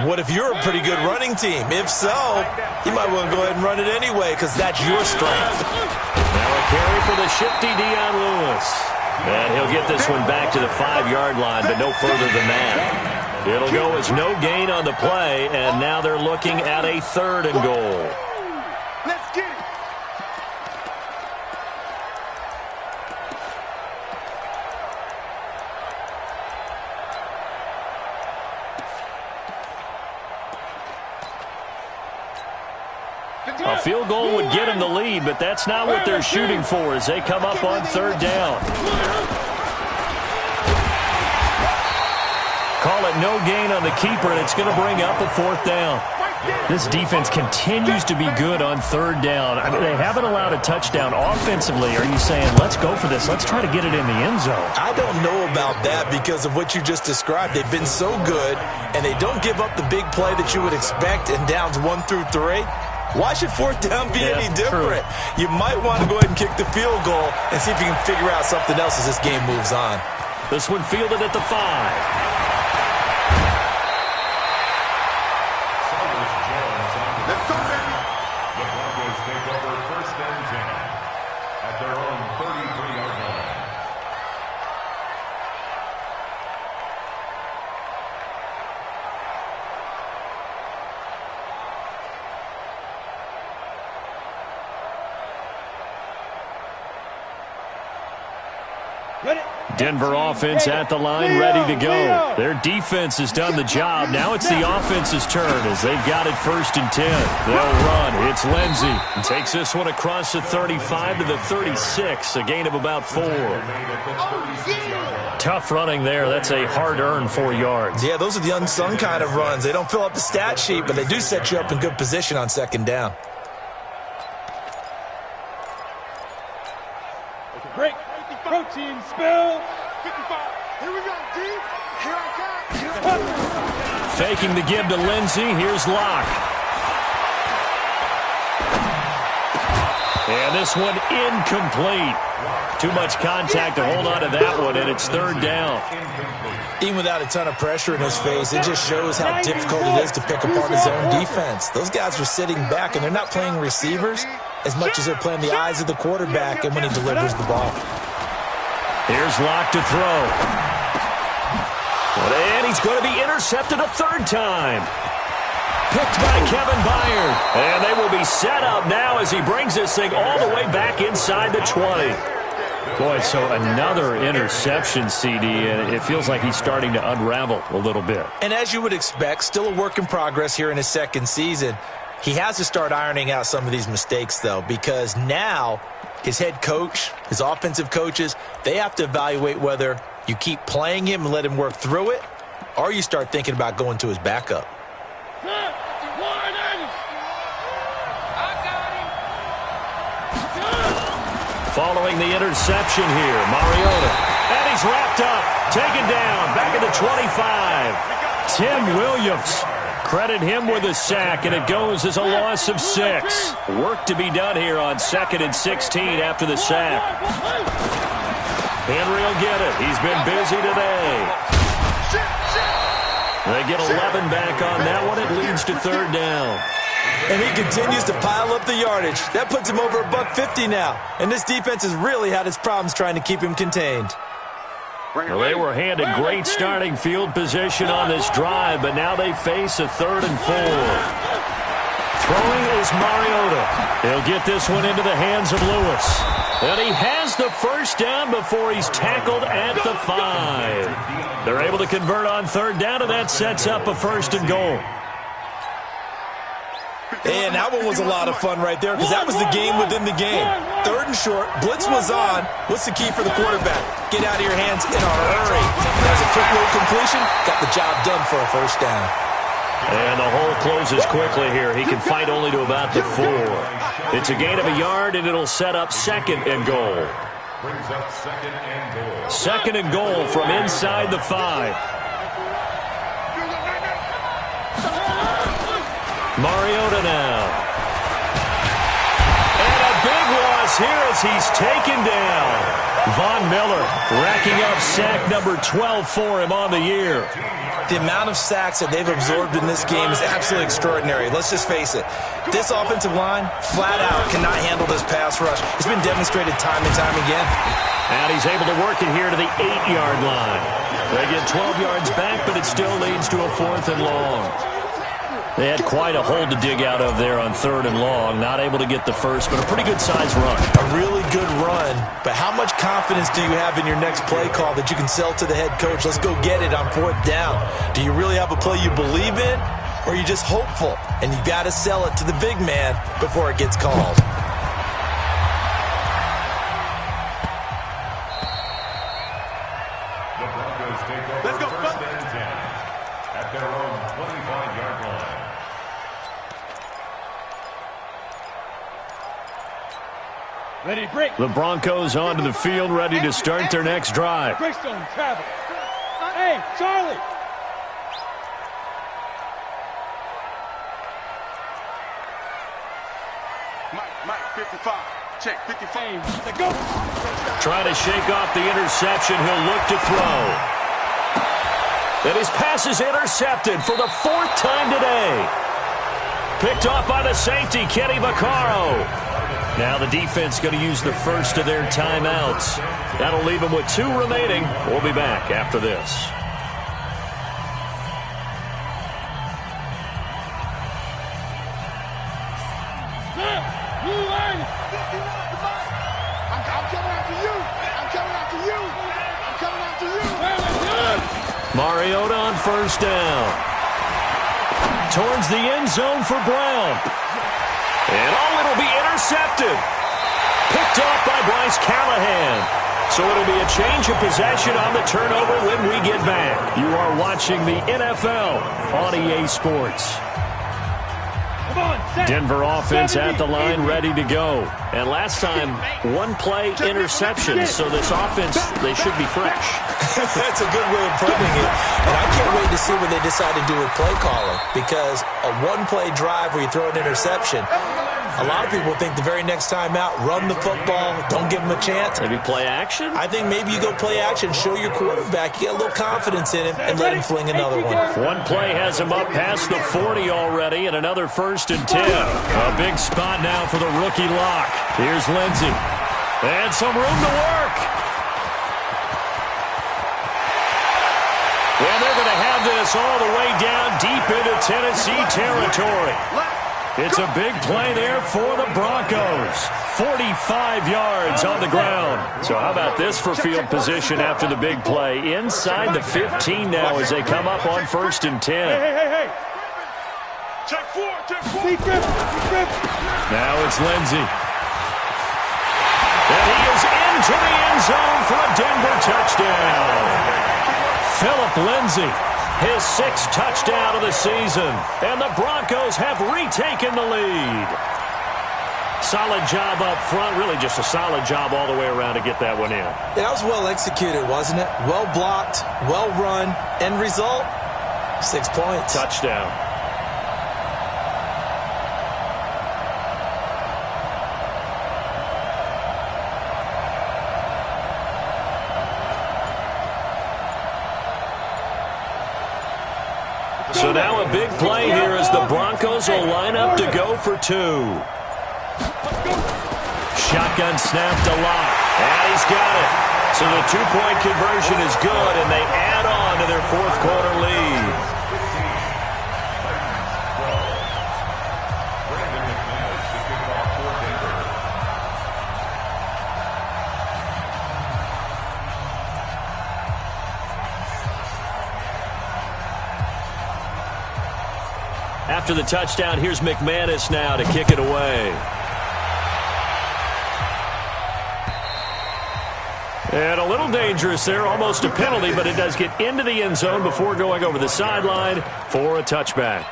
What if you're a pretty good running team? If so, you might want to go ahead and run it anyway because that's your strength. Now a carry for the shifty Dion Lewis. And he'll get this one back to the 5-yard line, but no further than that. It'll go as no gain on the play, and now they're looking at a 3rd and goal. Let's get it. A field goal would get them the lead, but that's not what they're shooting for as they come up on 3rd down. Call it no gain on the keeper, and it's going to bring up a 4th down. This defense continues to be good on 3rd down. I mean, they haven't allowed a touchdown offensively. Are you saying, let's go for this, let's try to get it in the end zone? I don't know about that because of what you just described. They've been so good, and they don't give up the big play that you would expect in downs 1 through 3. Why should 4th down be any different? True. You might want to go ahead and kick the field goal and see if you can figure out something else as this game moves on. This one fielded at the 5. Let's go, baby. The Broncos take over 1st and 10 at their own 33-yard line. Denver offense at the line, ready to go. Their defense has done the job. Now it's the offense's turn as they've got it 1st and 10. They'll run. It's Lindsey. Takes this one across the 35 to the 36, a gain of about 4. Tough running there. That's a hard-earned 4 yards. Yeah, those are the unsung kind of runs. They don't fill up the stat sheet, but they do set you up in good position on 2nd down. Break. Protein spill. 55. Here we go, D. Here I come. Faking the give to Lindsey. Here's Locke. And this one incomplete. Too much contact to hold on to that one, and it's 3rd down. Even without a ton of pressure in his face, it just shows how difficult it is to pick apart his own defense. Those guys are sitting back, and they're not playing receivers as much as they're playing the eyes of the quarterback and when he delivers the ball. Here's Locke to throw. And he's going to be intercepted a third time. Picked by Kevin Byard. And they will be set up now as he brings this thing all the way back inside the 20. Boy, so another interception, CD, and it feels like he's starting to unravel a little bit. And as you would expect, still a work in progress here in his second season. He has to start ironing out some of these mistakes, though, because now his head coach, his offensive coaches, they have to evaluate whether you keep playing him and let him work through it, or you start thinking about going to his backup. Following the interception here, Mariota. And he's wrapped up, taken down, back at the 25. Tim Williams. Credit him with a sack, and it goes as a loss of 6. Work to be done here on 2nd and 16 after the sack. Henry will get it. He's been busy today. They get 11 back on that one. It leads to 3rd down. And he continues to pile up the yardage. That puts him over $150 now. And this defense has really had its problems trying to keep him contained. Well, they were handed great starting field position on this drive, but now they face a 3rd and 4. Throwing is Mariota. He'll get this one into the hands of Lewis. And he has the first down before he's tackled at the 5. They're able to convert on 3rd down, and that sets up a 1st and goal. And that one was a lot of fun right there because that was the game within the game. 3rd and short. Blitz was on. What's the key for the quarterback? Get out of your hands in a hurry. There's a quick little completion. Got the job done for a 1st down. And the hole closes quickly here. He can fight only to about the 4. It's a gain of a yard, and it'll set up 2nd and goal. Brings up 2nd and goal. 2nd and goal from inside the 5. Mariota now. And a big loss here as he's taken down. Von Miller racking up sack number 12 for him on the year. The amount of sacks that they've absorbed in this game is absolutely extraordinary. Let's just face it. This offensive line, flat out, cannot handle this pass rush. It's been demonstrated time and time again. And he's able to work it here to the 8-yard line. They get 12 yards back, but it still leads to a 4th and long. They had quite a hole to dig out of there on 3rd and long. Not able to get the first, but a pretty good-sized run. A really good run, but how much confidence do you have in your next play call that you can sell to the head coach? Let's go get it on 4th down. Do you really have a play you believe in, or are you just hopeful? And you got to sell it to the big man before it gets called. The Broncos take over 1st and 10 at their own 25-yard line. Ready, break. The Broncos onto the field, ready to start their next drive. Greystone, travel. Hey, Charlie. Mike, 55. Check, 55. Let's go. Trying to shake off the interception. He'll look to throw. And his pass is intercepted for the 4th time today. Picked off by the safety, Kenny Vaccaro. Now the defense going to use the first of their timeouts. That'll leave them with 2 remaining. We'll be back after this. I'm coming after you. I'm coming after you. I'm coming after you. Mariota on 1st down. Towards the end zone for Brown. And it'll be intercepted. Picked off by Bryce Callahan. So it'll be a change of possession on the turnover when we get back. You are watching the NFL on EA Sports. Denver offense at the line, ready to go. And last time, 1-play interception. So this offense, they should be fresh. That's a good way of putting it. And I can't wait to see what they decide to do with play calling. Because a 1-play drive where you throw an interception, a lot of people think the very next time out, run the football, don't give them a chance. Maybe play action? I think maybe you go play action, show your quarterback, you get a little confidence in him, and let him fling another one. 1 play has him up past the 40 already, and another 1st and 10. A big spot now for the rookie Locke. Here's Lindsey. And some room to work. And they're going to have this all the way down deep into Tennessee territory. It's a big play there for the Broncos. 45 yards on the ground. So how about this for field position after the big play? Inside the 15 now as they come up on 1st and 10. Hey. Check four. Defense. Now it's Lindsey. And he is into the end zone for a Denver touchdown. Philip Lindsey, his 6th touchdown of the season. And the Broncos have retaken the lead. Solid job up front. Really just a solid job all the way around to get that one in. Yeah, that was well executed, wasn't it? Well blocked, well run. End result, 6 points. Touchdown. So now a big play here as the Broncos will line up to go for 2. Shotgun snap to Locke. And he's got it. So the 2-point conversion is good, and they add on to their 4th quarter lead. After the touchdown, here's McManus now to kick it away. And a little dangerous there, almost a penalty, but it does get into the end zone before going over the sideline for a touchback.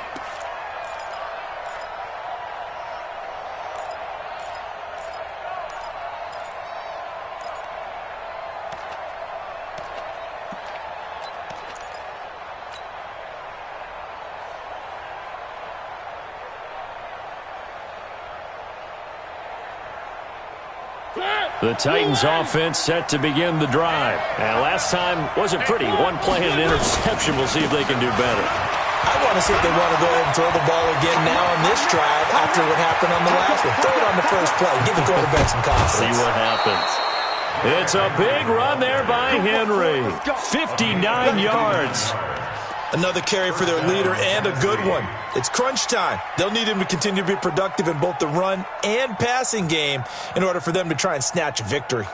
The Titans offense set to begin the drive. And last time wasn't pretty. One play and an interception. We'll see if they can do better. I want to see if they want to go ahead and throw the ball again now on this drive after what happened on the last one. Throw it on the first play. Give the quarterback some confidence. See what happens. It's a big run there by Henry. 59 yards. Another carry for their leader and a good one. It's crunch time. They'll need him to continue to be productive in both the run and passing game in order for them to try and snatch a victory.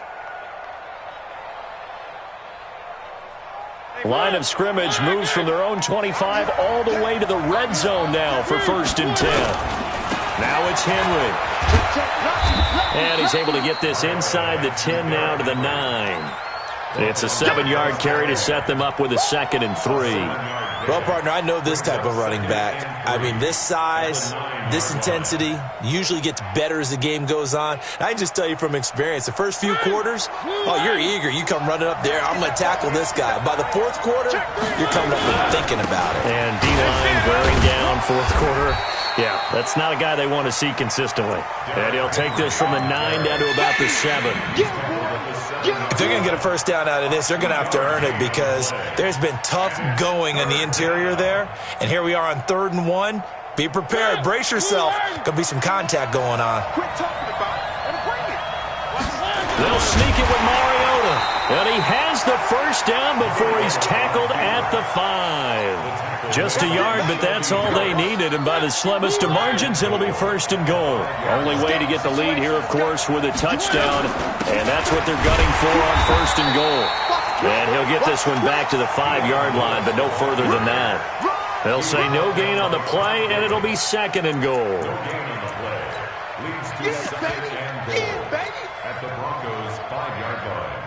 Line of scrimmage moves from their own 25 all the way to the red zone now for 1st and 10. Now it's Henry. And he's able to get this inside the 10 now to the 9. It's a 7-yard carry to set them up with a 2nd and 3. Well, partner, I know this type of running back. I mean, this size, this intensity usually gets better as the game goes on. I can just tell you from experience, the first few quarters, oh, you're eager. You come running up there, I'm going to tackle this guy. By the 4th quarter, you're coming up and thinking about it. And D-line wearing down 4th quarter. Yeah, that's not a guy they want to see consistently. And he'll take this from the 9 down to about the 7. If they're going to get a first down out of this, they're going to have to earn it because there's been tough going in the interior there. And here we are on 3rd and 1. Be prepared. Brace yourself. Going to be some contact going on. They'll sneak it with Mariota. And he has the first down before he's tackled at the 5. Just a yard, but that's all they needed. And by the slimmest of margins, it'll be 1st and goal. Only way to get the lead here, of course, with a touchdown. And that's what they're gunning for on 1st and goal. And he'll get this one back to the 5-yard line, but no further than that. They'll say no gain on the play, and it'll be 2nd and goal. At the Broncos' 5-yard line.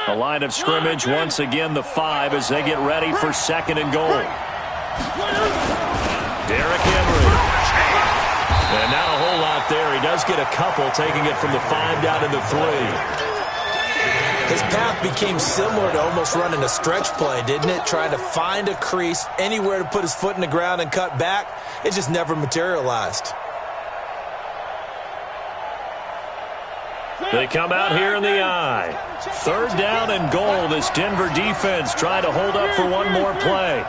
A line of scrimmage, once again the 5 as they get ready for 2nd and goal. Derrick Henry. And not a whole lot there. He does get a couple, taking it from the 5 down to the 3. His path became similar to almost running a stretch play, didn't it? Trying to find a crease, anywhere to put his foot in the ground and cut back. It just never materialized. They come out here in the I. 3rd down and goal. This Denver defense trying to hold up for one more play.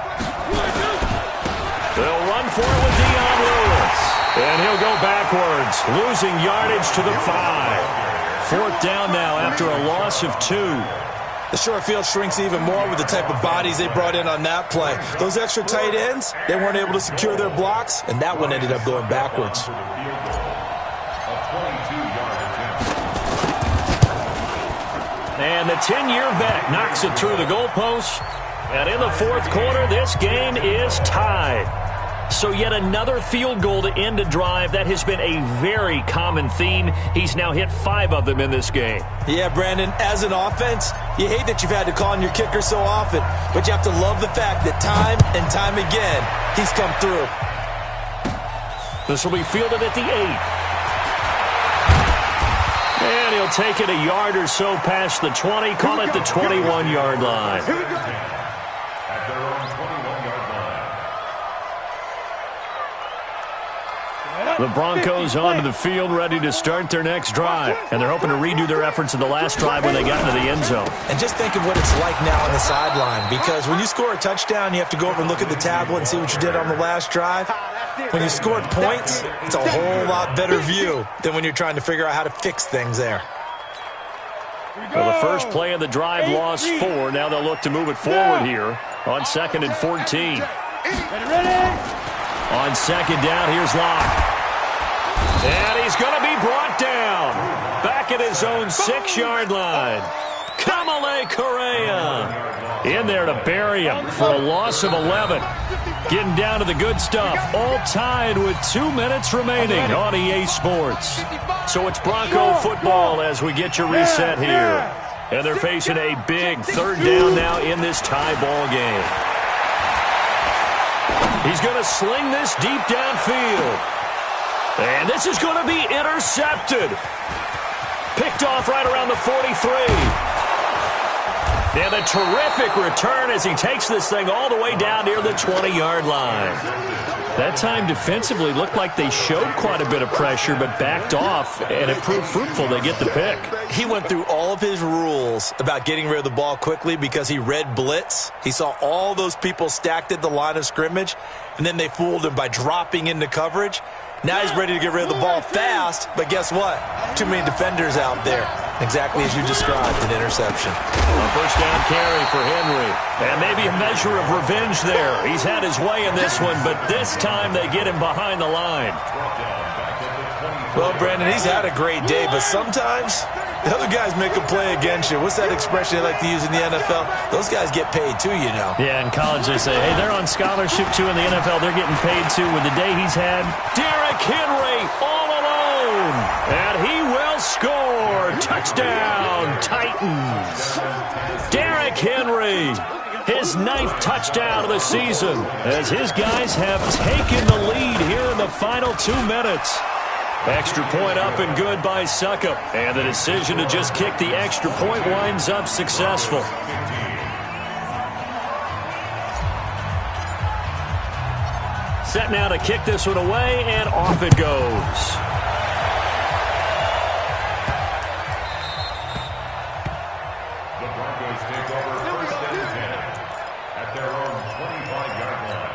They'll run for it with Dion Lewis. And he'll they'll go backwards, losing yardage to the 5. Fourth down now after a loss of 2. The short field shrinks even more with the type of bodies they brought in on that play. Those extra tight ends, they weren't able to secure their blocks, and that one ended up going backwards. And the 10-year vet knocks it through the goalpost. And in the fourth quarter, this game is tied. So yet another field goal to end a drive. That has been a very common theme. He's now hit 5 of them in this game. Yeah, Brandon, as an offense, you hate that you've had to call on your kicker so often, but you have to love the fact that time and time again, he's come through. This will be fielded at the 8. And he'll take it a yard or so past the 20, call it the 21-yard line. At their own 21-yard line. The Broncos onto the field, ready to start their next drive. And they're hoping to redo their efforts in the last drive when they got into the end zone. And just think of what it's like now on the sideline, because when you score a touchdown, you have to go over and look at the tablet and see what you did on the last drive. When you scored points, it's a whole lot better view than when you're trying to figure out how to fix things there. Well, the first play of the drive lost 4. Now they'll look to move it forward here on 2nd and 14. On second down, here's Locke. And he's going to be brought down. Back at his own 6-yard line. Kamale Correa in there to bury him for a loss of 11. Getting down to the good stuff. All tied with 2 minutes remaining on EA Sports. So it's Bronco football as we get your reset here. And they're facing a big 3rd down now in this tie ball game. He's going to sling this deep downfield. And this is going to be intercepted. Picked off right around the 43. And a terrific return as he takes this thing all the way down near the 20-yard line. That time defensively looked like they showed quite a bit of pressure but backed off, and it proved fruitful to get the pick. He went through all of his rules about getting rid of the ball quickly because he read blitz. He saw all those people stacked at the line of scrimmage, and then they fooled him by dropping into coverage. Now he's ready to get rid of the ball fast, but guess what? Too many defenders out there. Exactly as you described, an interception. A first down carry for Henry. And maybe a measure of revenge there. He's had his way in this one, but this time they get him behind the line. Well, Brandon, he's had a great day, but sometimes the other guys make a play against you. What's that expression they like to use in the NFL? Those guys get paid too, you know. Yeah, in college they say, hey, they're on scholarship too. In the NFL, they're getting paid too. With the day he's had, Derrick Henry all alone. And he will score. Touchdown, Titans. Derrick Henry, his 9th touchdown of the season, as his guys have taken the lead here in the final 2 minutes. Extra point up and good by Suckup. And the decision to just kick the extra point winds up successful. Set now to kick this one away, and off it goes. The Broncos take over 1st and 10 at their own 25-yard line.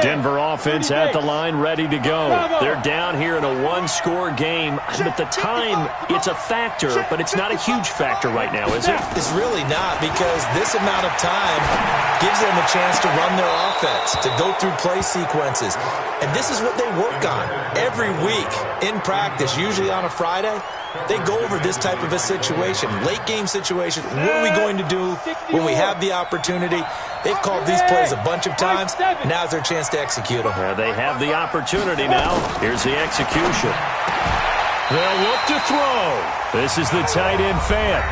Denver offense at the line, ready to go. They're down here in a 1-score game. But the time, it's a factor, but it's not a huge factor right now, is it? It's really not, because this amount of time gives them a chance to run their offense, to go through play sequences. And this is what they work on every week in practice, usually on a Friday. They go over this type of a situation, late game situation. What are we going to do when we have the opportunity? They've called these plays a bunch of times. Now's their chance to execute them. They have the opportunity now. Here's the execution. They'll look to throw. This is the tight end Fant.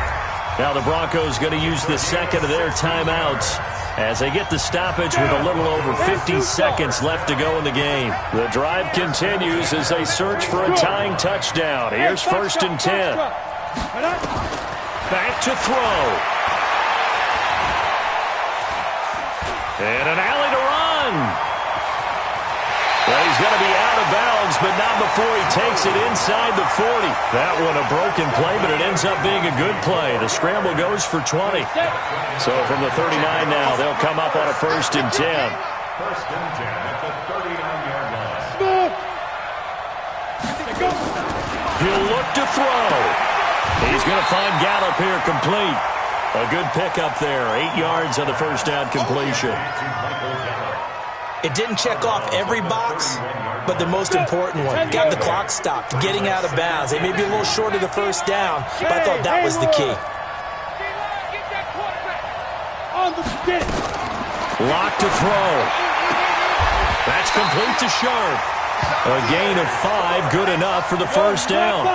Now the Broncos going to use the second of their timeouts as they get the stoppage with a little over 50 seconds left to go in the game. The drive continues as they search for a tying touchdown. Here's 1st and 10. Back to throw. And an alley to run. Well, he's going to be out of bounds, but not before he takes it inside the 40. That one a broken play, but it ends up being a good play. The scramble goes for 20. So from the 39 now, they'll come up on a 1st and 10. 1st and 10 at the 39-yard line. He'll look to throw. He's going to find Gallup here complete. A good pickup there. 8 yards on the first down completion. It didn't check off every box, but the most important one. Got the clock stopped, getting out of bounds. They may be a little short of the first down, but I thought that was the key. Lock to throw. That's complete to Sharp. A gain of 5, good enough for the first down.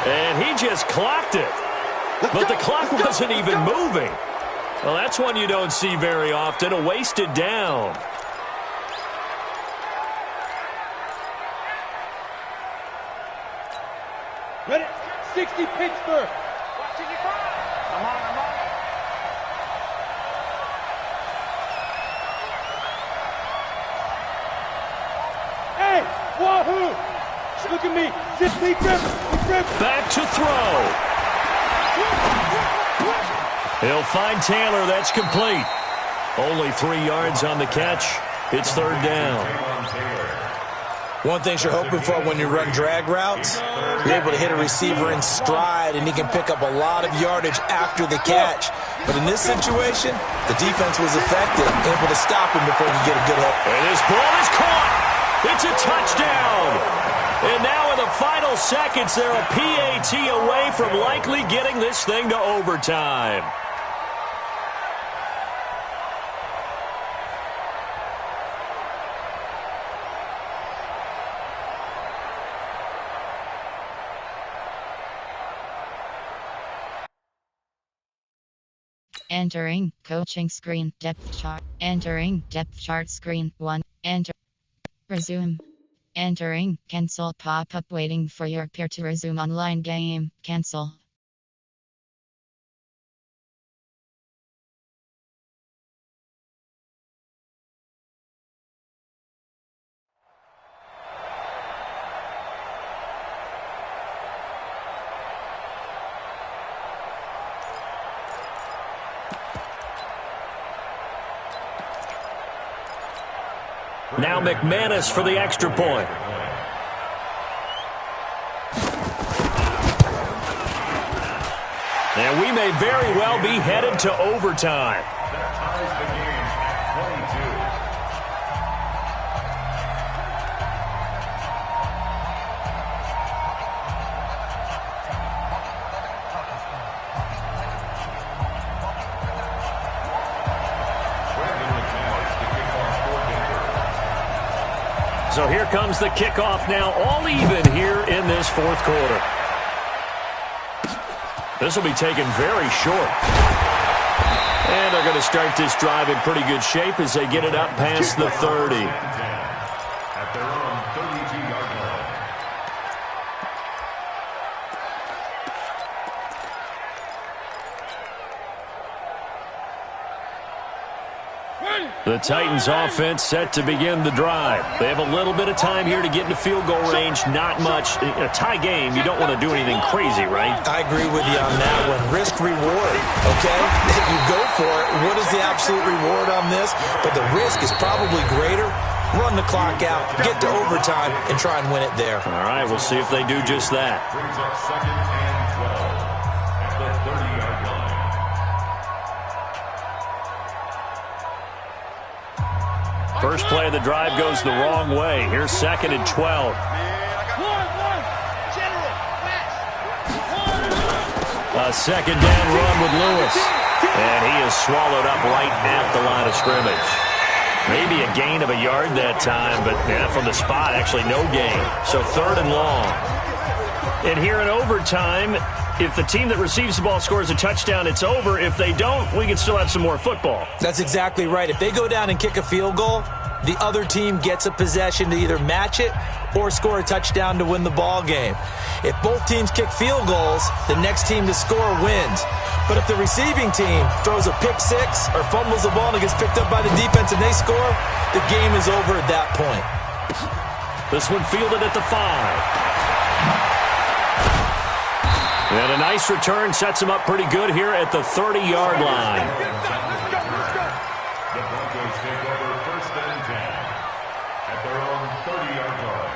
And he just clocked it. But the clock wasn't even moving. Well, that's one you don't see very often, a wasted down. Ready? 60 Pittsburgh. Come on. Hey, wahoo! Look at me. Simply dribble. Back to throw. He'll find Taylor. That's complete. Only 3 yards on the catch. It's third down. One thing you're hoping for when you run drag routes, you're able to hit a receiver in stride, and he can pick up a lot of yardage after the catch. But in this situation, the defense was effective, able to stop him before he could get a good hit. And his ball is caught. It's a touchdown. And now in the final seconds, they're a PAT away from likely getting this thing to overtime. Entering coaching screen depth chart. Entering depth chart screen 1. Enter. Resume. Entering cancel pop-up waiting for your peer to resume online game. Cancel. Now McManus for the extra point. And we may very well be headed to overtime. That ties the game at 22. So here comes the kickoff now, all even here in this fourth quarter. This will be taken very short. And they're going to start this drive in pretty good shape as they get it up past the 30. At their own 32-yard line. The Titans offense set to begin the drive. They have a little bit of time here to get into field goal range. Not much. In a tie game, you don't want to do anything crazy, right? I agree with you on that one. Risk reward, okay? You go for it. What is the absolute reward on this? But the risk is probably greater. Run the clock out, get to overtime, and try and win it there. All right, we'll see if they do just that. Brings up 2nd and 12 at the 30-yard line. First play of the drive goes the wrong way. Here's 2nd and 12. A second down run with Lewis. And he is swallowed up right at the line of scrimmage. Maybe a gain of a yard that time, but from the spot, actually no gain. So 3rd and long. And here in overtime, if the team that receives the ball scores a touchdown, it's over. If they don't, we can still have some more football. That's exactly right. If they go down and kick a field goal, the other team gets a possession to either match it or score a touchdown to win the ball game. If both teams kick field goals, the next team to score wins. But if the receiving team throws a pick six or fumbles the ball and it gets picked up by the defense and they score, the game is over at that point. This one fielded at the 5. And a nice return sets him up pretty good here at the 30-yard line. The Broncos take over 1st and 10 at their own 30-yard line.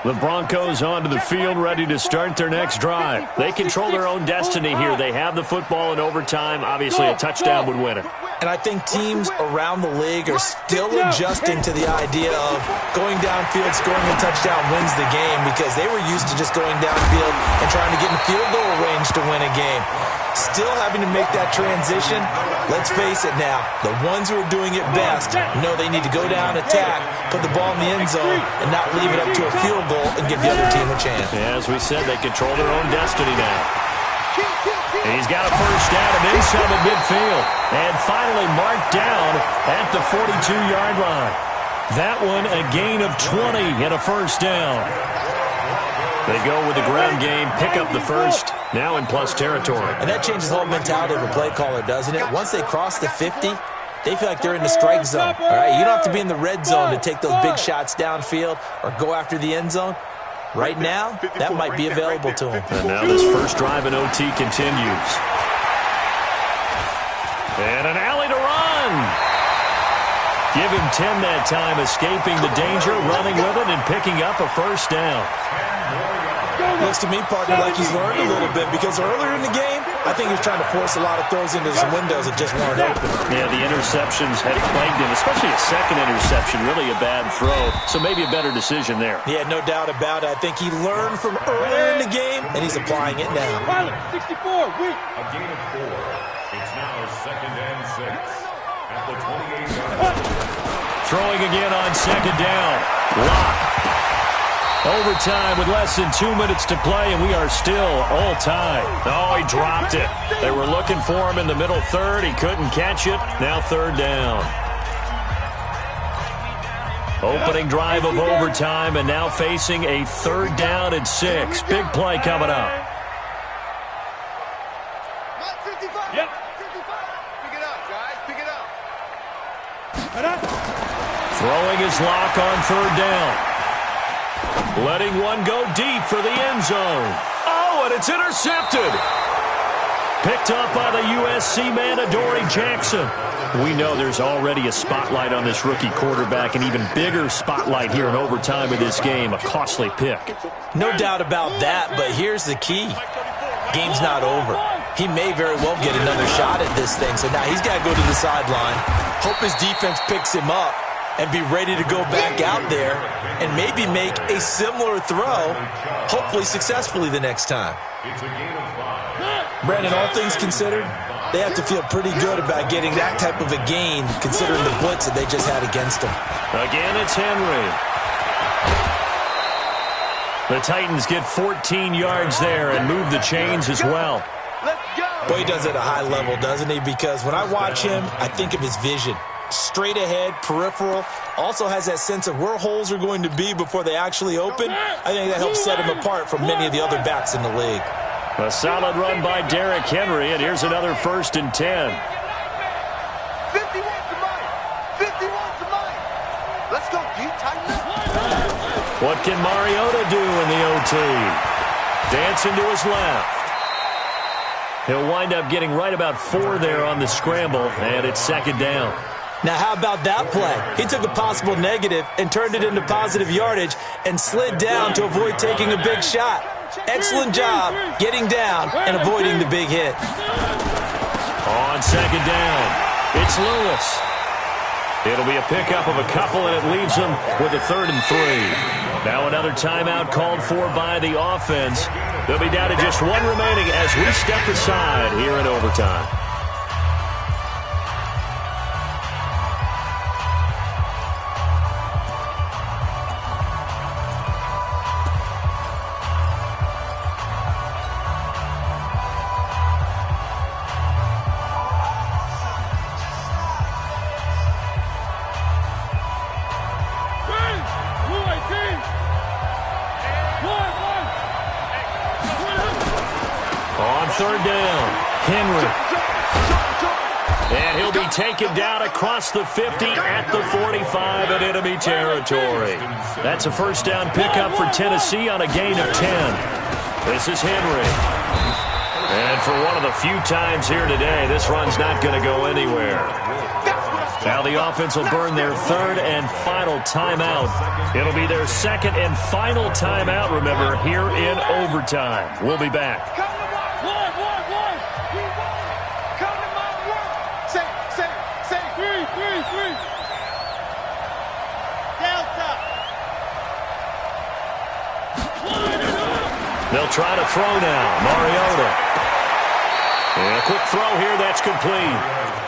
The Broncos onto the field, ready to start their next drive. They control their own destiny here. They have the football in overtime. Obviously, a touchdown would win it. And I think teams around the league are still adjusting to the idea of going downfield, scoring a touchdown wins the game, because they were used to just going downfield and trying to get in field goal range to win a game. Still having to make that transition. Let's face it now, the ones who are doing it best know they need to go down, attack, put the ball in the end zone, and not leave it up to a field goal and give the other team a chance. Yeah, as we said, they control their own destiny now. He's got a first down and then some at midfield. And finally marked down at the 42-yard line. That one a gain of 20 and a first down. They go with the ground game, pick up the first, now in plus territory. And that changes the whole mentality of a play caller, doesn't it? Once they cross the 50, they feel like they're in the strike zone. All right, you don't have to be in the red zone to take those big shots downfield or go after the end zone. Right now, that might be available to him. And now this first drive in OT continues. And an alley to run. Give him 10 that time, escaping the danger, running with it, and picking up a first down. Looks to me, partner, like he's learned a little bit, because earlier in the game, I think he was trying to force a lot of throws into some windows that just weren't open. Yeah, the interceptions had plagued him, especially a second interception, really a bad throw. So maybe a better decision there. Yeah, no doubt about it. I think he learned from earlier in the game, and he's applying it now. 64, weak. A gain of 4. It's now 2nd and 6 at the 28-yard line. Throwing again on second down. Lock. Overtime with less than 2 minutes to play, and we are still all tied. Oh, he dropped it. They were looking for him in the middle third. He couldn't catch it. Now third down. Opening drive of overtime, and now facing a third down and 6. Big play coming up. Yep. Pick it up, guys. Pick it up. Throwing his lock on third down. Letting one go deep for the end zone. Oh, and it's intercepted. Picked up by the USC man, Adoree Jackson. We know there's already a spotlight on this rookie quarterback, an even bigger spotlight here in overtime of this game. A costly pick. No doubt about that, but here's the key. Game's not over. He may very well get another shot at this thing, so now he's got to go to the sideline, hope his defense picks him up, and be ready to go back out there and maybe make a similar throw, hopefully successfully the next time. It's a gain of 5. Brandon, all things considered, they have to feel pretty good about getting that type of a gain considering the blitz that they just had against them. Again, it's Henry. The Titans get 14 yards there and move the chains as well. Boy, he does it at a high level, doesn't he? Because when I watch him, I think of his vision. Straight ahead, peripheral, also has that sense of where holes are going to be before they actually open. I think that helps set him apart from many of the other backs in the league. A solid run by Derrick Henry, and here's another 1st and 10. 50 wants the money. 50 wants the money. Let's go, deep, tighten up. What can Mariota do in the OT? Dancing to his left. He'll wind up getting right about 4 there on the scramble, and it's second down. Now, how about that play? He took a possible negative and turned it into positive yardage and slid down to avoid taking a big shot. Excellent job getting down and avoiding the big hit. On second down, it's Lewis. It'll be a pickup of a couple, and it leaves them with a 3rd and 3. Now another timeout called for by the offense. They'll be down to just 1 remaining as we step aside here in overtime. Third down, Henry. And he'll be taken down across the 50 at the 45 in enemy territory. That's a first down pickup for Tennessee on a gain of 10. This is Henry. And for one of the few times here today, this run's not going to go anywhere. Now the the offense will burn their third and final timeout. It'll be their second and final timeout, remember, here in overtime. We'll be back. Come to my word. We won. Come to my word. Say. Three. Delta. They'll try to throw now. Mariota. And a quick throw here, that's complete.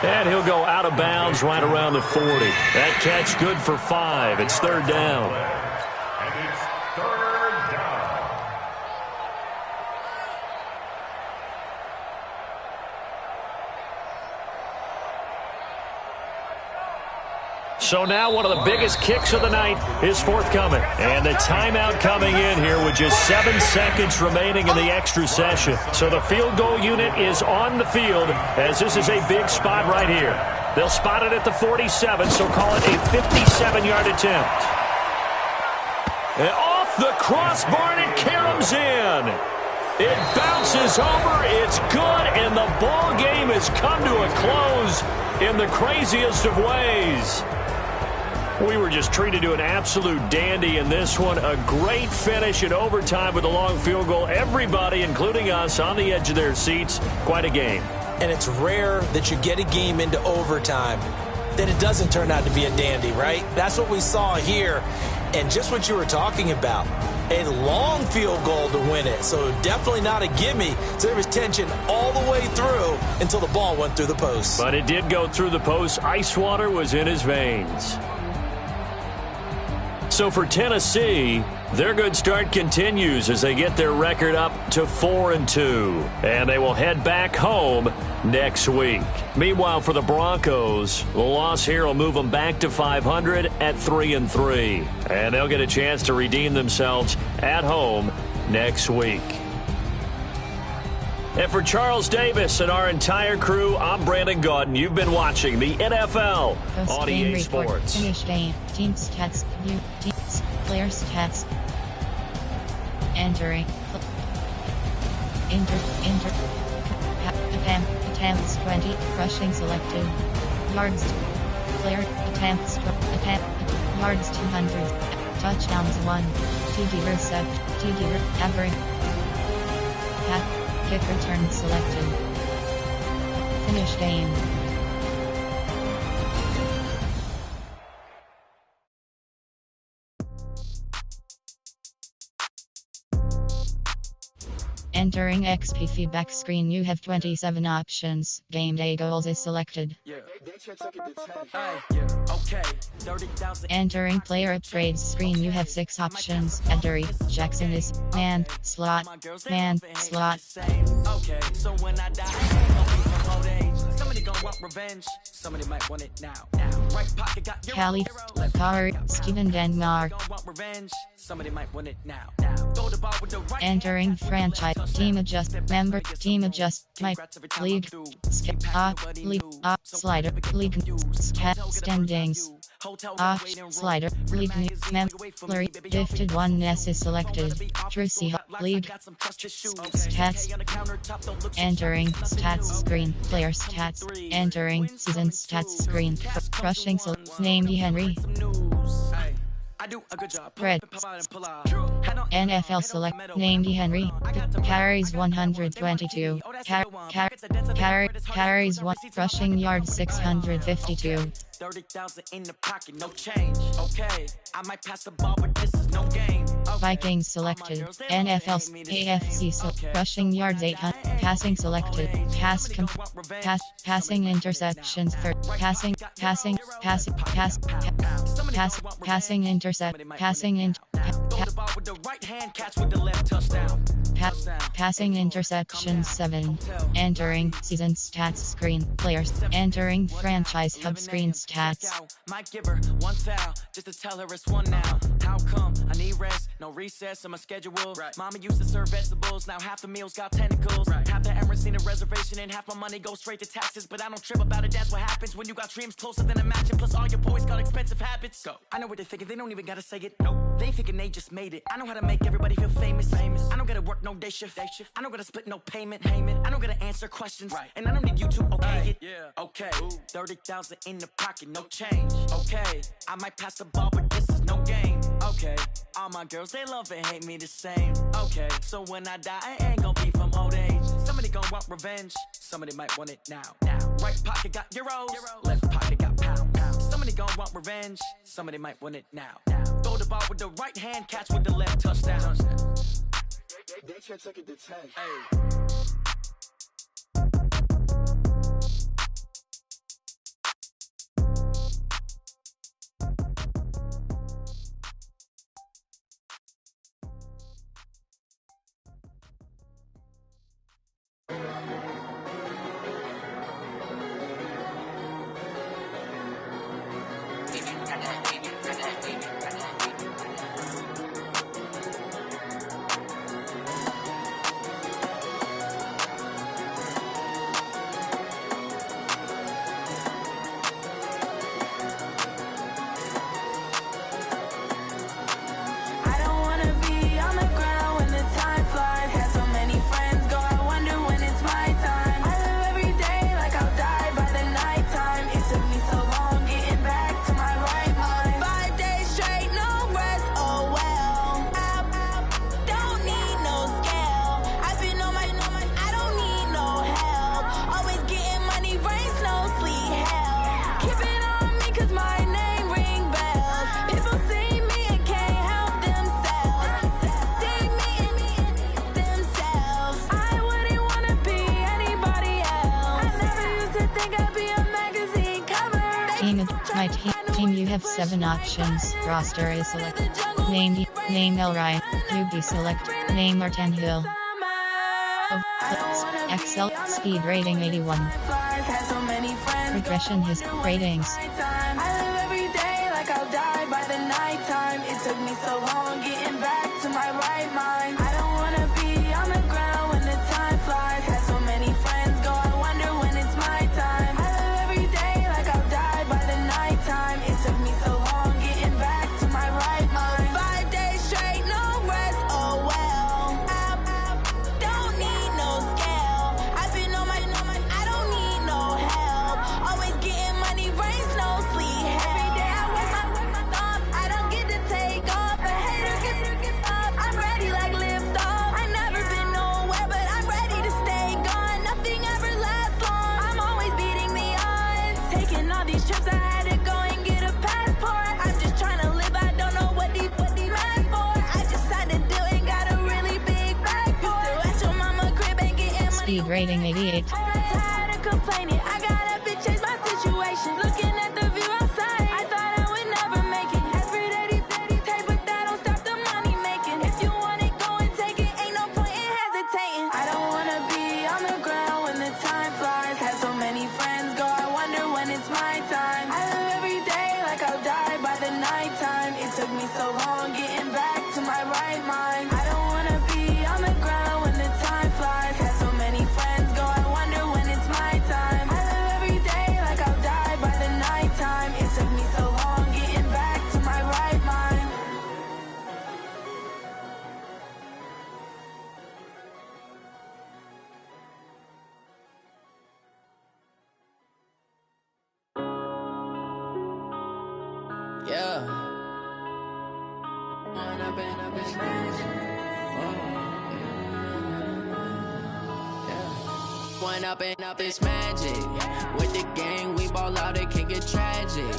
And he'll go out of bounds right around the 40. That catch good for 5. It's third down. And it's third down. So now one of the biggest kicks of the night is forthcoming. And the timeout coming in here with just 7 seconds remaining in the extra session. So the field goal unit is on the field as this is a big spot right here. They'll spot it at the 47, so call it a 57-yard attempt. And off the crossbar, and it caroms in. It bounces over, it's good, and the ball game has come to a close in the craziest of ways. We were just treated to an absolute dandy in this one. A great finish in overtime with a long field goal. Everybody, including us, on the edge of their seats. Quite a game. And it's rare that you get a game into overtime that it doesn't turn out to be a dandy, right? That's what we saw here. And just what you were talking about, a long field goal to win it. So definitely not a gimme. So there was tension all the way through until the ball went through the post. But it did go through the post. Ice water was in his veins. So for Tennessee, their good start continues as they get their record up to 4-2. And they will head back home next week. Meanwhile, for the Broncos, the loss here will move them back to 500 at 3-3. And they'll get a chance to redeem themselves at home next week. And for Charles Davis and our entire crew, I'm Brandon Gaudin. You've been watching the NFL on EA Sports. Finish game. Team stats. View. Teams. Player stats. Entering. Attempts 20. Rushing selected. Yards. Player attempts. Yards 200. Touchdowns 1. TD recept. TD average. Kick return selected. Finish game. Entering XP feedback screen, you have 27 options. Game day goals is selected. Entering player upgrades screen, you have 6 options. Entering Jackson is man, slot. Okay, so when I die, somebody gonna want revenge. Somebody might want it now. Right pocket got your Cali, Car, Steven Denmark. Somebody might want it now. Entering franchise, team adjust, member, team adjust, my league, skip, league, slider, league, standings, slider, league, member, gifted one ness is selected, Trucy, league, stats, entering stats screen, player stats, entering season stats screen, rushing, named Henry. Red. NFL select. Named Henry. Carries 122. Carries 1. Rushing yards 652. 30,000 in the pocket, no change. Okay, I might pass the ball, but this is no game. Vikings selected. NFL AFC rushing yards 800. Passing selected. Passing interceptions for passing intercept. Passing interceptions 7. Entering season stats screen. Players. Entering franchise hub screen stats. Might give her one foul just to tell her it's one now. How come I need rest? No recess in my schedule. Mama used to serve vegetables. Now half the meals got tentacles. Half the Emirates need a reservation and half my money goes straight to taxes. But I don't trip about it. That's what happens when you got dreams closer than a match. And plus all your boys got expensive habits. Go. I know what they're thinking. They don't even gotta say it. Nope. They thinking they just made it. I know how to make everybody feel famous. I don't gotta work no day shift. I don't gotta split no payment. I don't gotta answer questions. And I don't need you to okay it. Okay. 30,000 in the pocket, no change. Okay. I might pass the ball, but this is no game. Okay. All my girls, they love and hate me the same. Okay. So when I die, I ain't gonna be from old age. Somebody gon' want revenge. Somebody might want it now. Right pocket got euros. Left pocket got pound. Somebody gon' want revenge. Somebody might want it now. Throw the ball with the right hand, catch with the left, touchdown. They can't take it to 10. Hey. My team, you have 7 options. Roster is selected. Name El Ryan. UB select. Name Martin Hill. Excel. Speed rating 81. Progression his ratings. I live every day like I'll die by the nighttime. It took me so long getting back to my right mind. I don't wanna be on the ground when the time flies. Had so many friends go, I wonder when it's my time. I live every day like I'll die by the nighttime. It took me so long getting back to my right mind. 5 days straight, no rest, oh well. I don't need no scale. I've been on my, I don't need no help. Always getting money, rain, snow, sleet. Every day I work my thumb. I don't get to take off. A hater get up. I'm ready like lift off. I never been nowhere, but I'm ready to stay gone. Nothing ever lasts long. I'm always beating the odds. Taking all these trips, I had to go and get a passport. I'm just trying to live. I don't know what these mad for. I just signed a deal and got a really big bag for it. Still at your mama crib and getting money. Speed rating 88. Tired of complaining. I got up and changed my situation. Looking at the view outside, I thought I would never make it. Every day they take, but that don't stop the money making. If you want it, go and take it. Ain't no point in hesitating. I don't wanna be on the ground when the time flies. Had so many friends go, I wonder when it's my time. I live every day like I'll die by the nighttime. It took me so long getting back to my right mind. I don't wanna be on the ground when the time flies. Had so many friends go, I wonder when it's my time. I live every day like I'll die by the nighttime. It took me so long getting back to my right mind. Yeah. One up and up is magic. With the gang, we ball out, it can get tragic.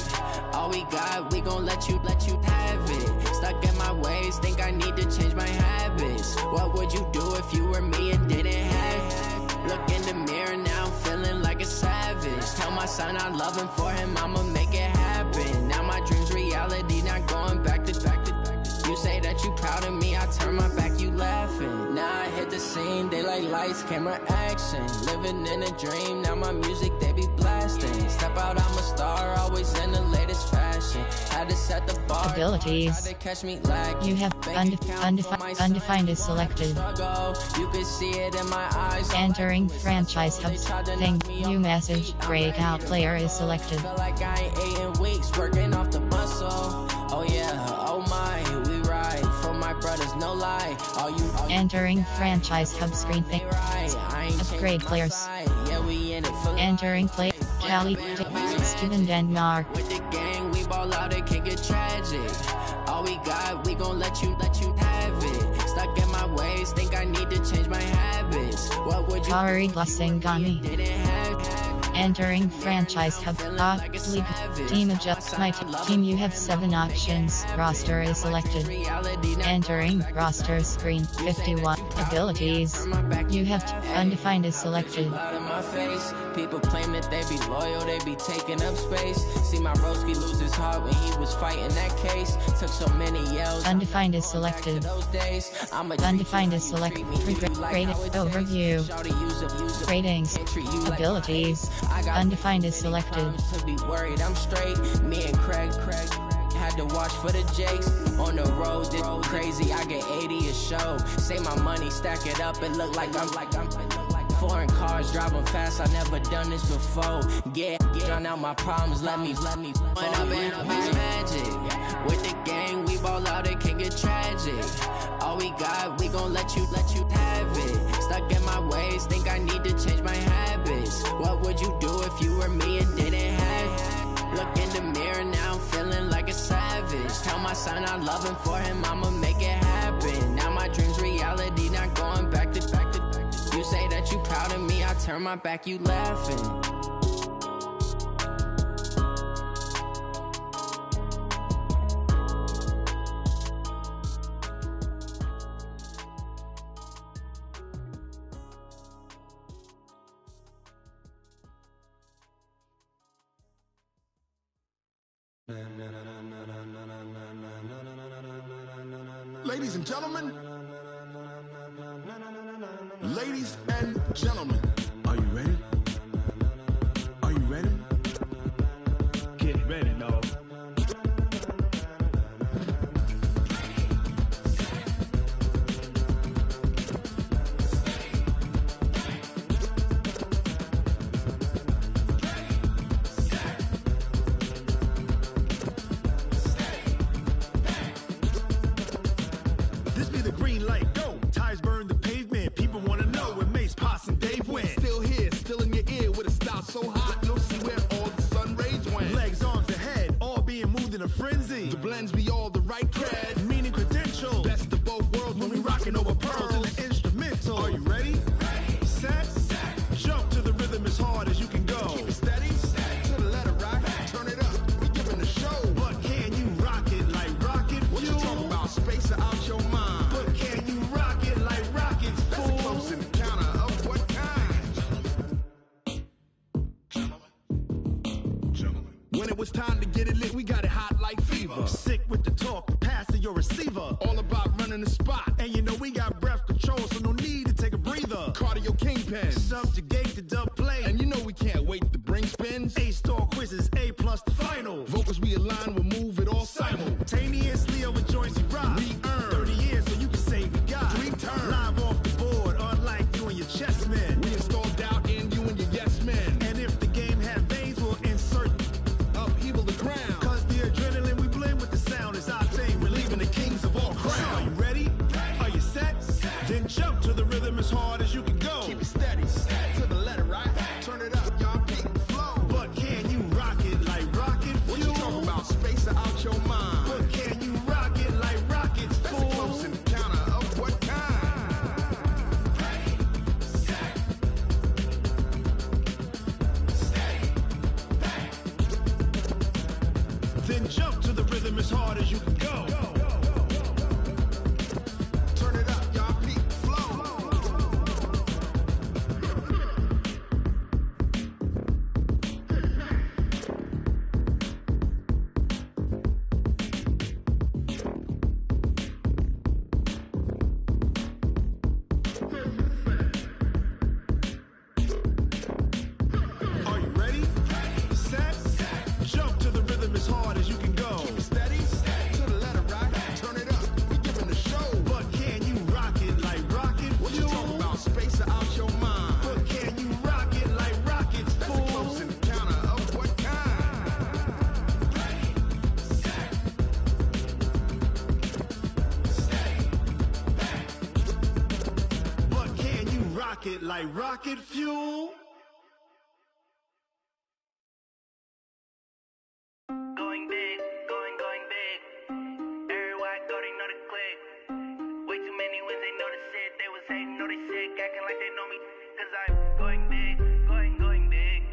All we got, we gon' let you have it. Stuck in my ways, think I need to change my habits. What would you do if you were me and didn't have it? Look in the mirror now, I'm feeling like a savage. Tell my son I love him, for him I'ma make it happen. Now my dream's reality, not going back to. You say that you proud of me, I turn my back, you laughing. Now I hit the scene, they like lights, camera, action. Living in a dream, now my music, they be blasting. Step out, I'm a star, always in the latest fashion. Had to set the bar. Abilities. Catch me lacking. You have undefined is selected. You can see it in my eyes. Entering franchise hubs. Thank you message. Breakout player is selected. Feel like I ain't 8 weeks working off the muscle. Oh yeah, oh my, we lie. Entering franchise hub screen thing. Upgrade players. Yeah, we in it for Entering play. Cali. Steven Denmark. with the gang, we ball out, it can get tragic. All we got, we gon' let you have it. Stuck in my ways, think I need to change my habits. What would you Kari do if Glasingani. you didn't have? Entering franchise hub. League. Team adjust my team. You have 7 options. Roster is selected. Entering roster screen. 51 abilities. You have undefined is selected. Out of my face. People claim that they be loyal, they be taking up space. See my broski lose his heart when he was fighting that case. Took so many yells. Undefined is selected. Those days, Undefined is selected. Rating overview. Ratings. Abilities. Undefined is selected. To be worried, I'm straight. Me and Craig had to watch for the Jakes. On the road, it's crazy. I get 80 a show. Say my money, stack it up, it look like I'm foreign cars driving fast. I never done this before. Get drown out my problems. Let me. When I've been magic with the gang, we ball out. It can get tragic. All we got, we gon' let you have it. Stuck in my ways, think I need to change my habits. What would you do if you were me and didn't have? Look in the mirror now, I'm feeling like a savage. Tell my son I love him, for him I'ma make it happen. Now my dream's reality, not going back to. You say that you proud of me, I turn my back, you laughing. Ladies and gentlemen. Ladies and gentlemen. Are you ready? Are you ready? Get ready, dog. This be the green light, go! Tires burn the pavement, people wanna know where Mace, Poss, and Dave went. Still here, still in your ear with a style so hot, no see where all the sun rays went. Legs, arms, and head, all being moved in a frenzy. The blends be all the right cred, meaning credentials. Best of both worlds when we rockin' over pearls in the instrumental. Are you ready? Set, jump to the rhythm as hard as you can go. Keep it steady, to the letter right, turn it up, we giving the show. But can you rock it like rocket fuel? What you talking about, space or out your mind? But can you rock it like rockets, fool? That's a close encounter of what kind? When it was time to get it lit, we got it hot like fever. Sick with the talk, the pass to your receiver. All about running the spot. And you know we got breath control, so no need to take a breather. Cardio kingpin, subjugate the dub play. And you know we can't wait to bring spins. A-star quizzes, A+ the final. Vocals we align, we'll move it all simultaneously over joints we rock. We earn 30 years, so you can say we got 3 turns. Live off the board, unlike you and your chess men. We install doubt in you and your yes men. And if the game had veins, we'll insert upheaval the ground. Cause the adrenaline we blend with the sound is our thing. We're leaving the kings of all crowns. So are you ready? Are you set? Then jump to the rhythm as hard as you can go. Keep it steady, to the letter right. Turn it up, y'all keep the flow. But can you rock it like rocket fuel? What you talking about, space or out your mind? But can you rock it like rockets, fool? That's a close encounter of what kind? Then jump to the rhythm as hard as you can go. Turn it up, y'all keep the flow. Are you ready? Set, jump to the rhythm as hard as you can go. Keep it steady, to the letter right. rocket like rocket fuel. Going big, going big. Everywhere I go, they know the click. Way too many wins, they know the shit. They was hating, know they sick, acting like they know me. Cause I'm going big, going big.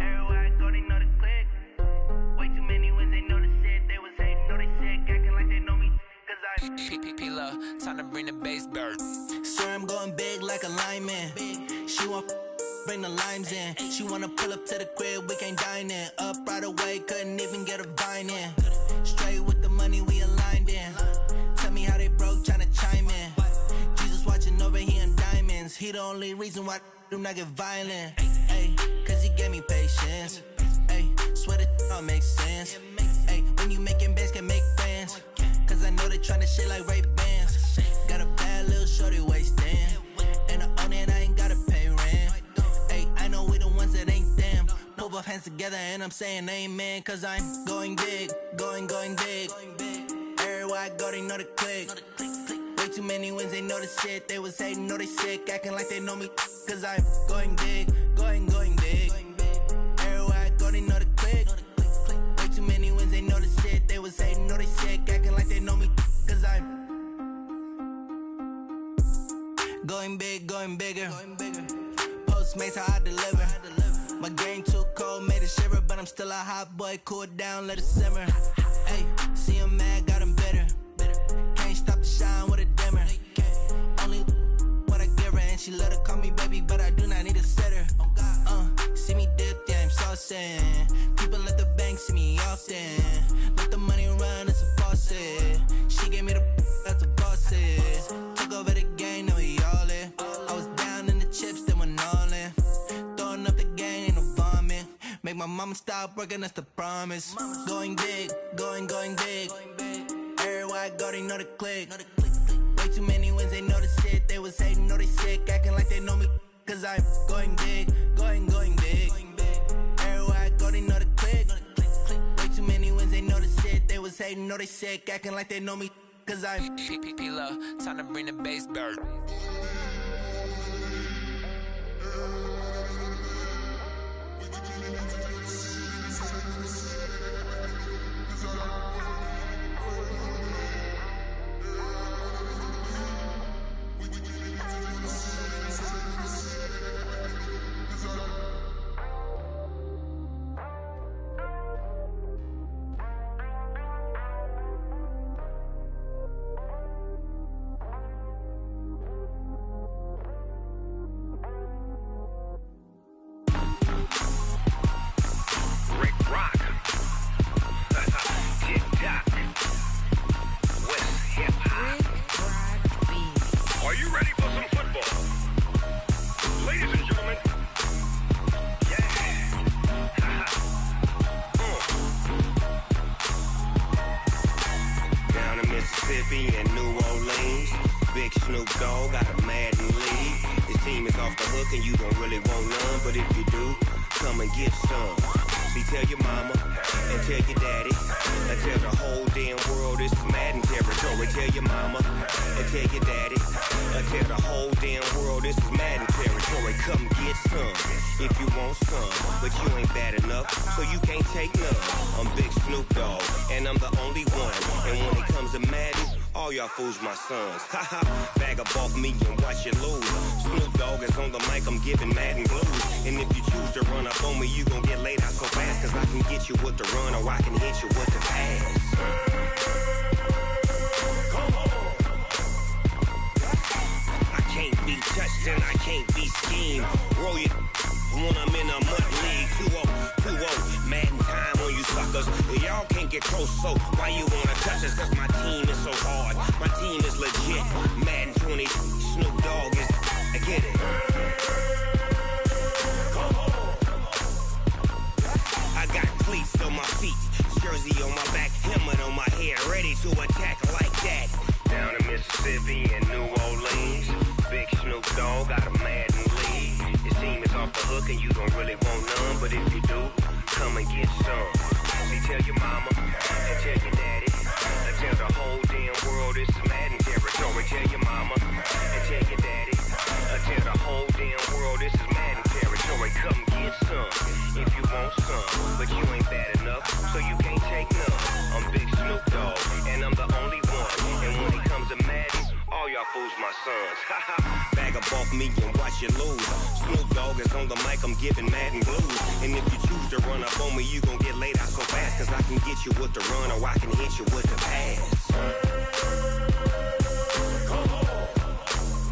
Everywhere I go, they know the click. Way too many wins, they know the shit. They was hating, know they sick, acting like they know me. Cause I'm P-P-P-Love, time to bring the bass bird. Swear I'm going big like a lineman. She want bring the limes in. She wanna pull up to the crib, we can't dine in. Up right away, couldn't even get a vine in. Straight with the money we aligned in. Tell me how they broke, tryna chime in. Jesus watching over here in diamonds. He the only reason why I do not get violent. Ay, cause he gave me patience. Ay, swear that all makes sense. Ay, when you making bands, can make friends. Cause I know they tryna shit like Ray-Bans. Got a bad little shorty wasting. And I own it, I ain't gotta pay rent. Ay, I know we the ones that ain't them. Put both hands together and I'm saying amen. Cause I'm going big, going big. Everywhere I go, they know the click. Way too many wins, they know the shit. They was hating, know they sick, acting like they know me. Cause I'm going big, going big. Everywhere I go, they know the click. Way too many wins, they know the shit. They was hating, know they sick, acting like they know me. Cause I'm going big, going bigger. Postmates how I deliver. My game too cold, made it shiver, but I'm still a hot boy. Cool it down, let it simmer. Hey, see him mad, got him bitter. Can't stop the shine with a dimmer. Only what I give her, and she let her call me baby, but I do not need a sitter. See me dip, yeah, I'm saucing. People at the bank see me often. Let the money run, it's a faucet. She gave me the that's a faucet. Took over the game, now we all in. I was down in the chips, then went all in. Throwing up the game, ain't no vomit. Make my mama stop working, that's the promise. Going big, going big. Everywhere I go, they know the click. Way too many wins, they know the shit. They was hating, know they sick, acting like they know me. Cause I'm going big, going big. Everywhere I go, they know the click. Way too many wins, they know the shit. They was hating, know they sick, acting like they know me. Cause I'm P-P-P-Love, time to bring the bass bird. Fools my sons. Haha, bag up off me and watch you lose. Snoop Dogg is on the mic, I'm giving Madden blues. And if you choose to run up on me, you gon' get laid out so fast. Cause I can get you with the run or I can hit you with the pass. I can't be touched and I can't be schemed. Roll you when I'm in a mud league. 2-0, Madden time on you suckers. Y'all can't get close, so why you wanna touch us? Cause my team is so hard, my team is legit. Madden 20, Snoop Dogg is, I get it. I got cleats on my feet, jersey on my back, helmet on my head, ready to attack like that. Down in Mississippi and New Orleans, big Snoop Dogg got a Madden lead. Your team is off the hook and you don't really want none, but if you do, come and get some. See, tell your mama and tell your daddy, and tell the whole damn world it's Madden territory. Tell your mama and tell your daddy, and tell the whole y'all fools my sons. Bag up off me and watch you lose. Snoop Dogg is on the mic, I'm giving mad and blues. And if you choose to run up on me, you gon' get laid out so fast. Cause I can get you with the run or I can hit you with the pass.